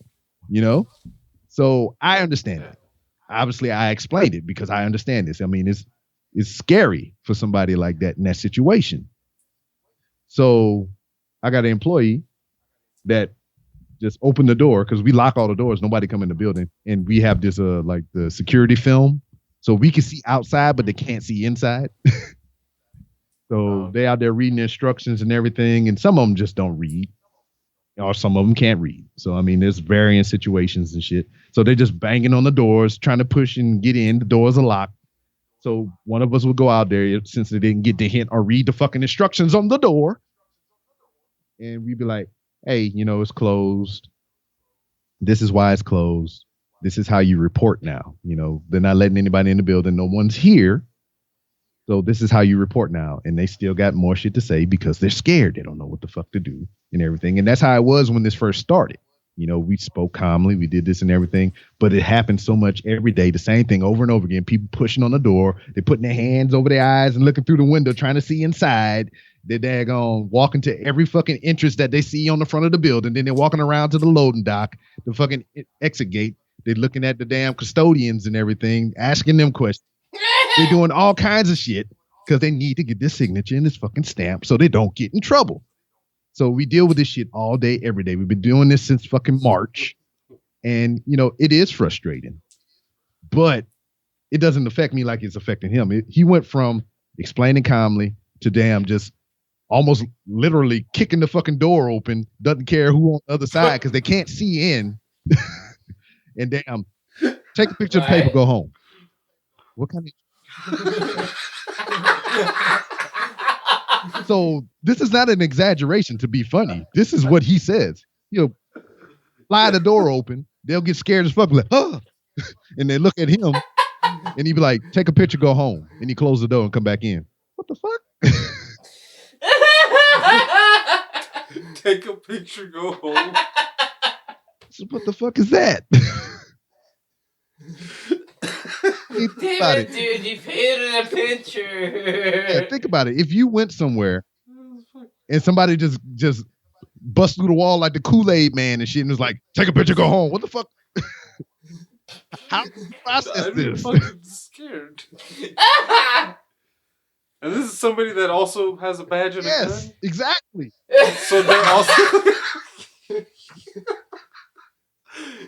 So I understand that. Obviously, I explained it because I understand this. I mean, it's scary for somebody like that in that situation. So I got an employee that just opened the door because we lock all the doors. Nobody come in the building. And we have this like the security film. So we can see outside, but they can't see inside. So they out there reading the instructions and everything. And some of them just don't read. Or some of them can't read. So, I mean, there's varying situations and shit. So they're just banging on the doors, trying to push and get in. The doors are locked. So one of us will go out there since they didn't get the hint or read the fucking instructions on the door. And we'd be like, "Hey, it's closed. This is why it's closed. This is how you report now. They're not letting anybody in the building. No one's here. So this is how you report now." And they still got more shit to say because they're scared. They don't know what the fuck to do and everything. And that's how it was when this first started. We spoke calmly. We did this and everything. But it happened so much every day. The same thing over and over again. People pushing on the door. They're putting their hands over their eyes and looking through the window trying to see inside. They're daggone walking to every fucking entrance that they see on the front of the building. Then they're walking around to the loading dock, the fucking exit gate. They're looking at the damn custodians and everything, asking them questions. They're doing all kinds of shit because they need to get this signature and this fucking stamp so they don't get in trouble. So we deal with this shit all day, every day. We've been doing this since fucking March. And, it is frustrating. But it doesn't affect me like it's affecting him. He went from explaining calmly to damn just almost literally kicking the fucking door open, doesn't care who on the other side because they can't see in. And damn, take a picture of the paper, go home. What kind of... So this is not an exaggeration to be funny. This is what he says. Fly the door open. They'll get scared as fuck. Like, oh. And they look at him and he'd be like, "Take a picture, go home." And he close the door and come back in. What the fuck? Take a picture, go home. So what the fuck is that? Damn it, dude, you painted a picture. Yeah, think about it. If you went somewhere and somebody just bust through the wall like the Kool-Aid man and shit and was like, "Take a picture, go home." What the fuck? How do you process this? I'm fucking scared. And this is somebody that also has a badge and a gun? Yes, exactly. So they're also...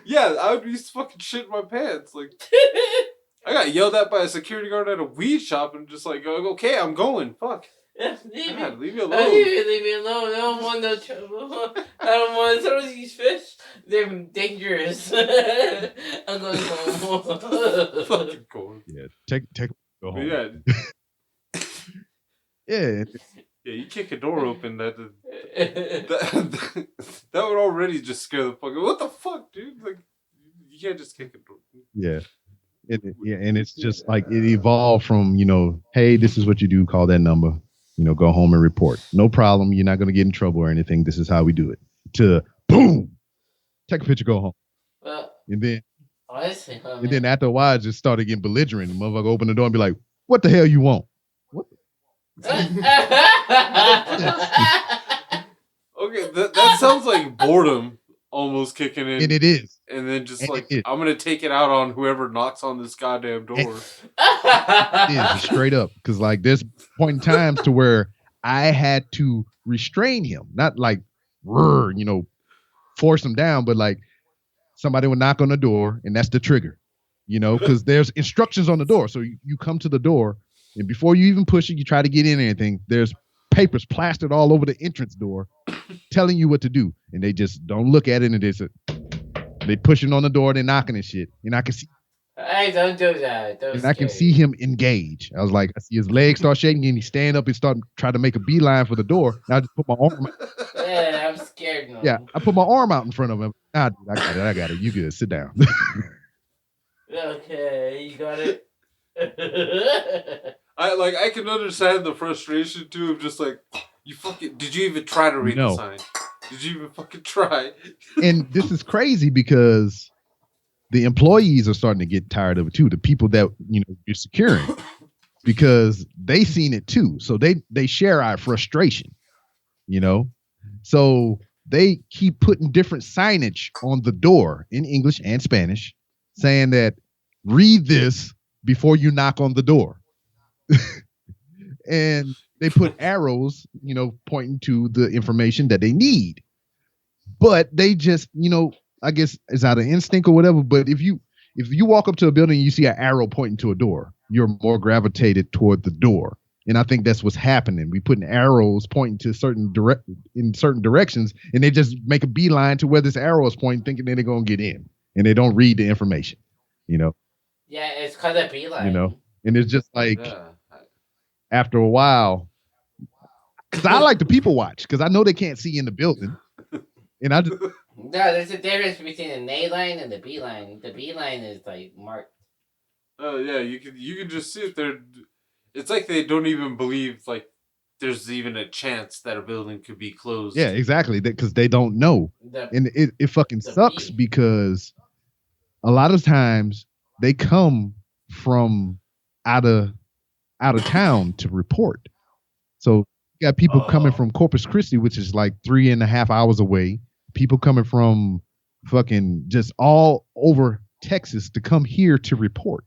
Yeah, I would be fucking shitting my pants. Like, I got yelled at by a security guard at a weed shop and just like, "Okay, I'm going. Fuck. Leave God, leave me me alone." leave me alone. I don't want no trouble. I don't want to throw these fish. They're dangerous. I'm going home. Fucking going. Yeah, take go home. Yeah. Yeah. Yeah, you kick a door open, that would already just scare the fuck. What the fuck, dude? Like, you can't just kick a door. Yeah. And it's just like it evolved from, hey, this is what you do, call that number. Go home and report. No problem. You're not going to get in trouble or anything. This is how we do it. To boom, take a picture, go home. Well, And then honestly, and then after a while, it just started getting belligerent. The motherfucker open the door and be like, "What the hell you want?" What? Okay, that sounds like boredom almost kicking in. And it is. And then just And like, it is. I'm going to take it out on whoever knocks on this goddamn door. It is straight up. Because like there's point in times to where I had to restrain him. Not like, force him down, but like somebody would knock on the door and that's the trigger. Because there's instructions on the door. So you come to the door and before you even push it, you try to get in anything, there's papers plastered all over the entrance door telling you what to do. And they just don't look at it and they pushing on the door, they're knocking and shit. And I can see Hey, don't do that. I can see him engage. I was like, I see his legs start shaking and he stand up and start trying to make a beeline for the door. And I just put my arm out. Yeah, I'm scared now. Yeah, I put my arm out in front of him. Nah, dude, I got it. You good. Sit down. Okay, you got it. I can understand the frustration too of just like, did you even try to read the sign? Did you even fucking try? And this is crazy because the employees are starting to get tired of it too. The people that you're securing, because they seen it too. So they share our frustration. So they keep putting different signage on the door in English and Spanish, saying that read this before you knock on the door. And they put arrows, pointing to the information that they need. But they just, I guess it's out of instinct or whatever. But if you walk up to a building and you see an arrow pointing to a door, you're more gravitated toward the door. And I think that's what's happening. We putting arrows pointing to in certain directions, and they just make a beeline to where this arrow is pointing, thinking that they're gonna get in, and they don't read the information. Yeah, it's called a beeline. And it's just like after a while, because I like to people watch because I know they can't see in the building, and I just. No, there's a difference between an A line and the B line. The B line is like marked. Oh yeah, you can just see it. It's like they don't even believe like there's even a chance that a building could be closed. Yeah, exactly. Because they don't know, and it fucking sucks because a lot of times they come from out of town to report. So you got people coming from Corpus Christi, which is like 3.5 hours away. People coming from fucking just all over Texas to come here to report,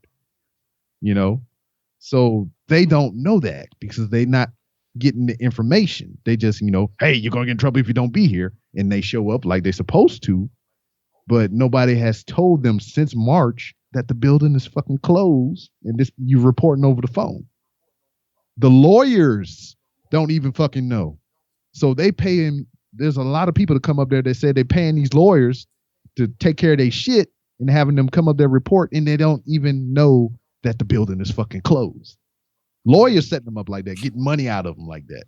so they don't know that because they're not getting the information. They just, hey, you're going to get in trouble if you don't be here. And they show up like they're supposed to, but nobody has told them since March that the building is fucking closed and you're reporting over the phone. The lawyers don't even fucking know. So they pay him. There's a lot of people that come up there that say they're paying these lawyers to take care of their shit and having them come up there report, and they don't even know that the building is fucking closed. Lawyers setting them up like that, getting money out of them like that.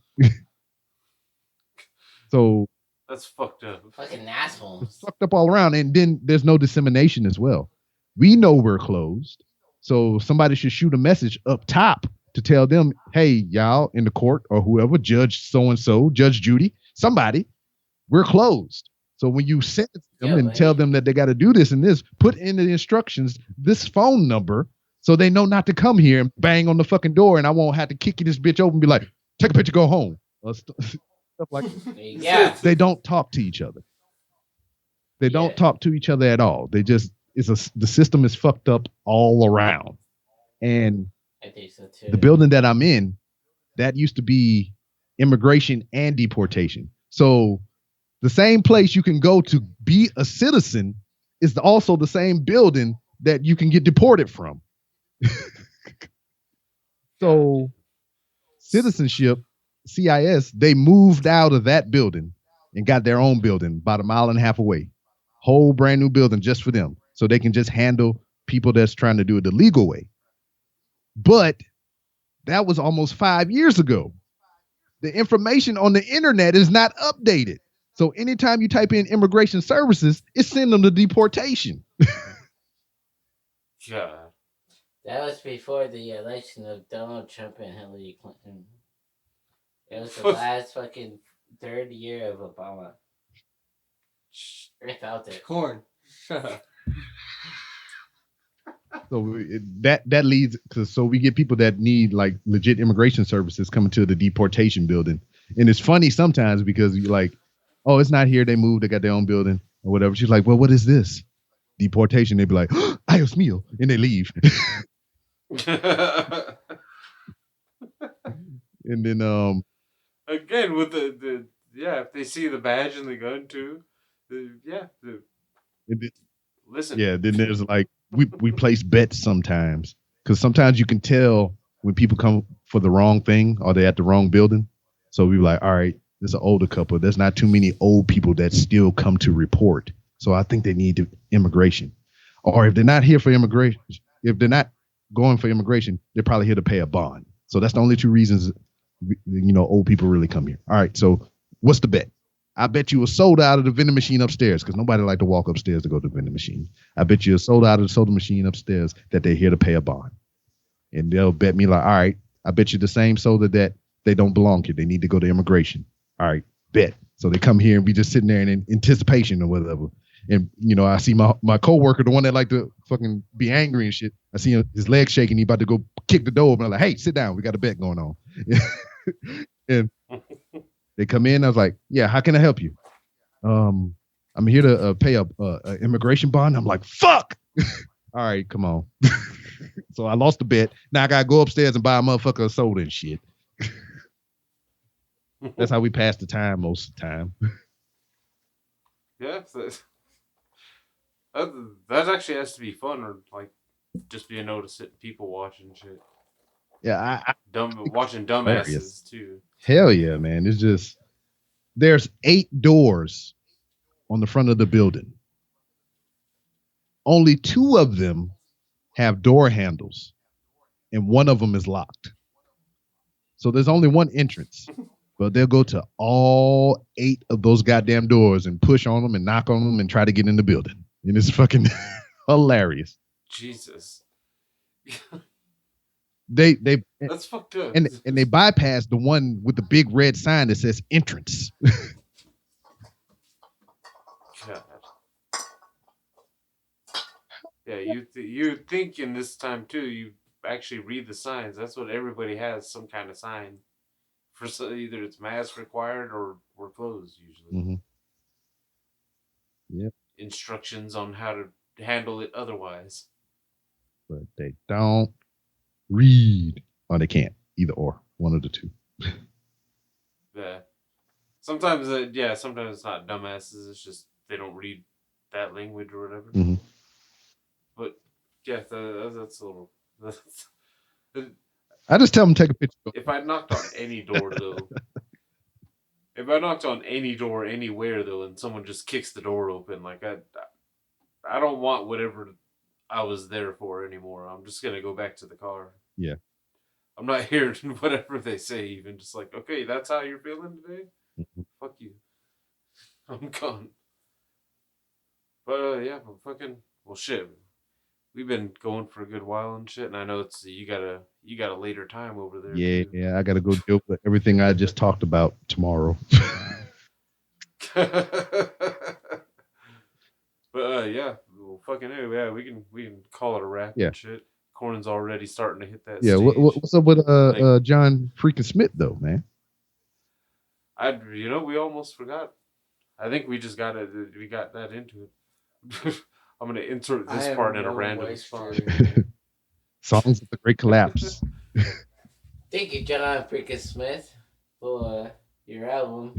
So that's fucked up. Fucking assholes. It's fucked up all around, and then there's no dissemination as well. We know we're closed, so somebody should shoot a message up top to tell them, hey, y'all in the court or whoever, Judge so-and-so, Judge Judy, somebody, we're closed. So when you send it to them and tell them that they got to do this and this, put in the instructions this phone number so they know not to come here and bang on the fucking door, and I won't have to kick you this bitch open and be like, take a picture, go home. Stuff like yeah. They don't talk to each other. They don't talk to each other at all. They just the system is fucked up all around. And I think so too. The building that I'm in, that used to be immigration and deportation. So the same place you can go to be a citizen is also the same building that you can get deported from. So citizenship, CIS, they moved out of that building and got their own building about 1.5 miles away. Whole brand new building just for them. So they can just handle people that's trying to do it the legal way. But that was almost 5 years ago. The information on the internet is not updated. So anytime you type in immigration services, it sends them to deportation. God. That was before the election of Donald Trump and Hillary Clinton. It was the last fucking 3rd year of Obama. I felt it. Corn. Shut up. So that leads to, so we get people that need like legit immigration services coming to the deportation building, and it's funny sometimes because you're like, oh, it's not here. They moved. They got their own building or whatever. She's like, well, what is this? Deportation. They'd be like, oh, Dios mío, and they leave. And then again with the if they see the badge and the gun too, listen. Yeah, then there's like we place bets sometimes because sometimes you can tell when people come for the wrong thing or they're at the wrong building. So we were like, all right, there's an older couple. There's not too many old people that still come to report. So I think they need to immigration. Or if they're not here for immigration, if they're not going for immigration, they're probably here to pay a bond. So that's the only two reasons, old people really come here. All right, so what's the bet? I bet you a soda out of the vending machine upstairs because nobody like to walk upstairs to go to the vending machine. I bet you a soda out of the soda machine upstairs that they're here to pay a bond. And they'll bet me like, all right, I bet you the same soda that they don't belong here. They need to go to immigration. All right, bet. So they come here and we just sitting there in anticipation or whatever. And, I see my coworker, the one that like to fucking be angry and shit. I see his legs shaking. He about to go kick the door open. I'm like, hey, sit down. We got a bet going on. And they come in. I was like, yeah, how can I help you? I'm here to pay a immigration bond. I'm like, fuck. All right, come on. So I lost the bet. Now I got to go upstairs and buy a motherfucker a soda and shit. That's how we pass the time most of the time. Yeah, that actually has to be fun, or like just being able to sit people watching shit. Yeah, watching dumbasses too. Hell yeah, man! It's just there's 8 doors on the front of the building. Only 2 of them have door handles, and one of them is locked. So there's only one entrance. But they'll go to all 8 of those goddamn doors and push on them and knock on them and try to get in the building. And it's fucking hilarious. Jesus. They That's fucked up. And they bypass the one with the big red sign that says entrance. God. Yeah, you think in this time too, you actually read the signs. That's what everybody has, some kind of sign. For either it's mask required or we're closed usually. Mm-hmm. Yep. Instructions on how to handle it otherwise. But they don't read. Or they can't. Either or. One of the two. Yeah. Sometimes sometimes it's not dumbasses. It's just they don't read that language or whatever. Mm-hmm. But yeah, that's a little... I just tell them to take a picture. If I knocked on any door, though, if I knocked on any door anywhere, though, and someone just kicks the door open, like I don't want whatever I was there for anymore. I'm just gonna go back to the car. Yeah. I'm not hearing whatever they say. Even just like, okay, that's how you're feeling today. Mm-hmm. Fuck you. I'm gone. But well, shit. We've been going for a good while and shit, and I know it's you got a later time over there. Yeah, too. yeah. I got to go deal with everything I just talked about tomorrow. But well, fucking anyway, yeah, we can call it a wrap. Yeah. And shit. Corn's already starting to hit that. Yeah. Stage. What's up with John Frickin Smith though, man? We almost forgot. I think we just got it. We got that into it. I'm going to insert this part in a random spot. Songs of the Great Collapse. Thank you, John Frickin Smith, for your album.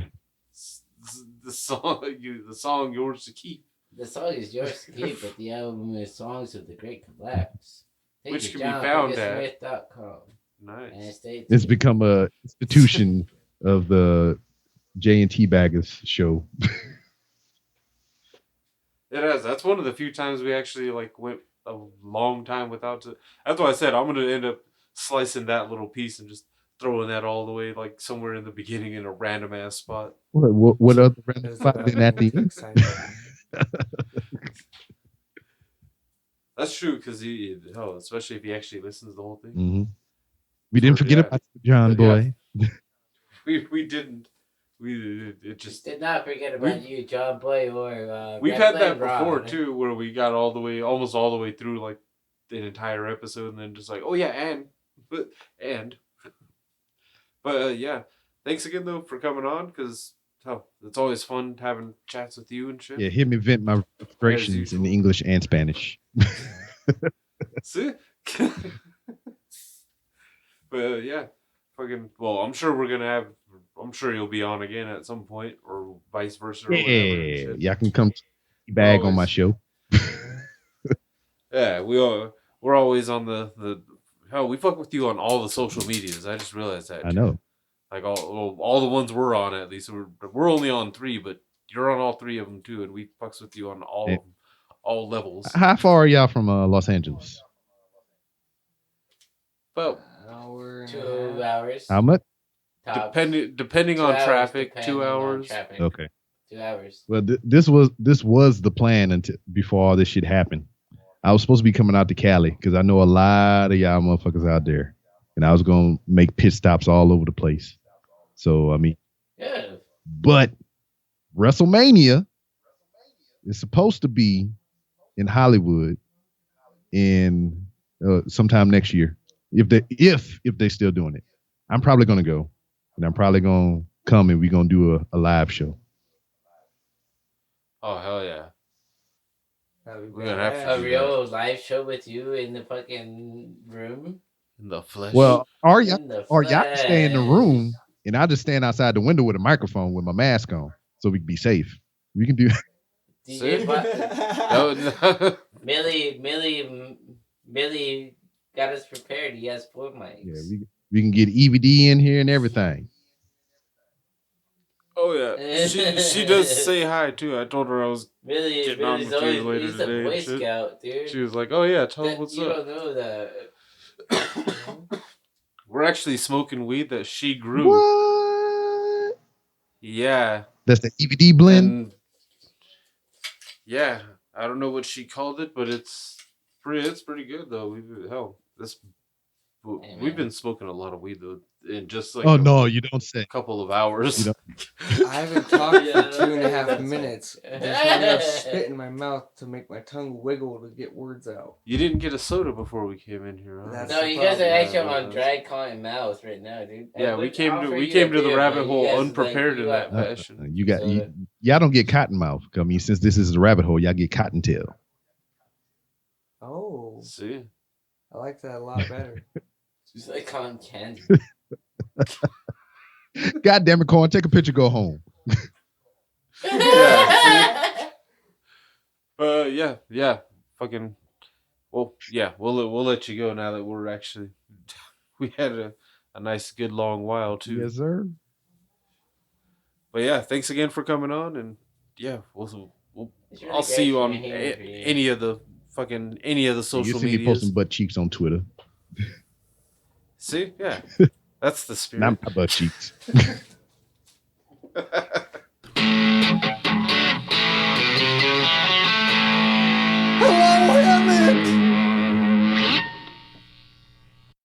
The song yours to keep. The song is yours to keep, but the album is Songs of the Great Collapse. Which can be found at JohnFrickinSmith.com. Nice. It's become a institution of the J&T Baggers show. It has. That's one of the few times we actually went a long time without it. That's why I said I'm gonna end up slicing that little piece and just throwing that all the way somewhere in the beginning in a random ass spot. What other random spot than at the end? That's true because especially if he actually listens to the whole thing. Mm-hmm. We didn't forget about John boy. we didn't. It just Did not forget about you, John Boy, or we've Red had that Flame before Rod. too, where we got almost all the way through like an entire episode, and then just like, oh yeah, and but yeah, thanks again though for coming on because it's always fun having chats with you and shit. Yeah, hear me vent my frustrations in English and Spanish. See, but yeah, fucking. Well, I'm sure we're gonna have. I'm sure you'll be on again at some point, or vice versa. Or whatever and Yeah, shit. y'all can come bag on my Always. show. Yeah, we're always on the hell. We fuck with you on all the social medias. I just realized that. I know. Like all the ones we're on, at least we're only on 3, but you're on all 3 of them too, and we fucks with you on all Yeah. of them, all levels. How far are y'all from Los Angeles? But Hour and 2 a half. hours. How much? Tops. depending 2 on hours, traffic, depending 2 on hours. traffic. Okay. 2 hours. Well, this was the plan until before all this shit happened. I was supposed to be coming out to Cali because I know a lot of y'all motherfuckers out there, and I was gonna make pit stops all over the place. So I mean, Yeah. but WrestleMania is supposed to be in Hollywood in sometime next year. If they still doing it, I'm probably gonna go, and I'm probably gonna come, and we're gonna do a live show. Oh hell yeah! That'd be We're gonna have to A do real live show with you in the fucking room. in the flesh. Well, or y'all In the can stay in the room, flesh. and I just stand outside the window with a microphone with my mask on, so we can be safe. We can do. DJ See? Bo- Millie got us prepared. He has 4 mics. Yeah, we can get EVD in here and everything. oh yeah, she does say hi too. I told her I was. Millie's Getting on with you always later he's a today and Boy shit. Scout, dude. She was like, "Oh yeah, tell him what's you up." don't know that. We're actually smoking weed that she grew. What? Yeah, That's the EVD blend. and yeah, I don't know what she called it, but it's pretty good though. Hey, We've man. been smoking a lot of weed though in just like Oh no, you don't say. couple of hours. You I haven't talked Yeah, for 2.5 that's minutes. right. There's not enough spit in my mouth to make my tongue wiggle to get words out. You didn't get a soda before we came in here, huh? That's No, the you guys are problem. actually Yeah, on dry cotton mouth right now, dude. Yeah, we came I'll to offer we you came a to the beer, rabbit but you hole guys, unprepared you in that got- fashion. y'all don't get cotton mouth. I mean, since this is the rabbit hole, y'all get cottontail. Oh, See, I like that a lot better. It's like cotton candy. God damn it, Corn, take a picture, go home. yeah, fucking. Well, yeah, we'll let you go now that we're actually we had a nice good long while too. Yes, sir. But yeah, thanks again for coming on, and yeah, It's really I'll see great you on being here for you. any of the You social see me medias. posting butt cheeks on Twitter. See, yeah, that's the spirit. Not my butt cheeks.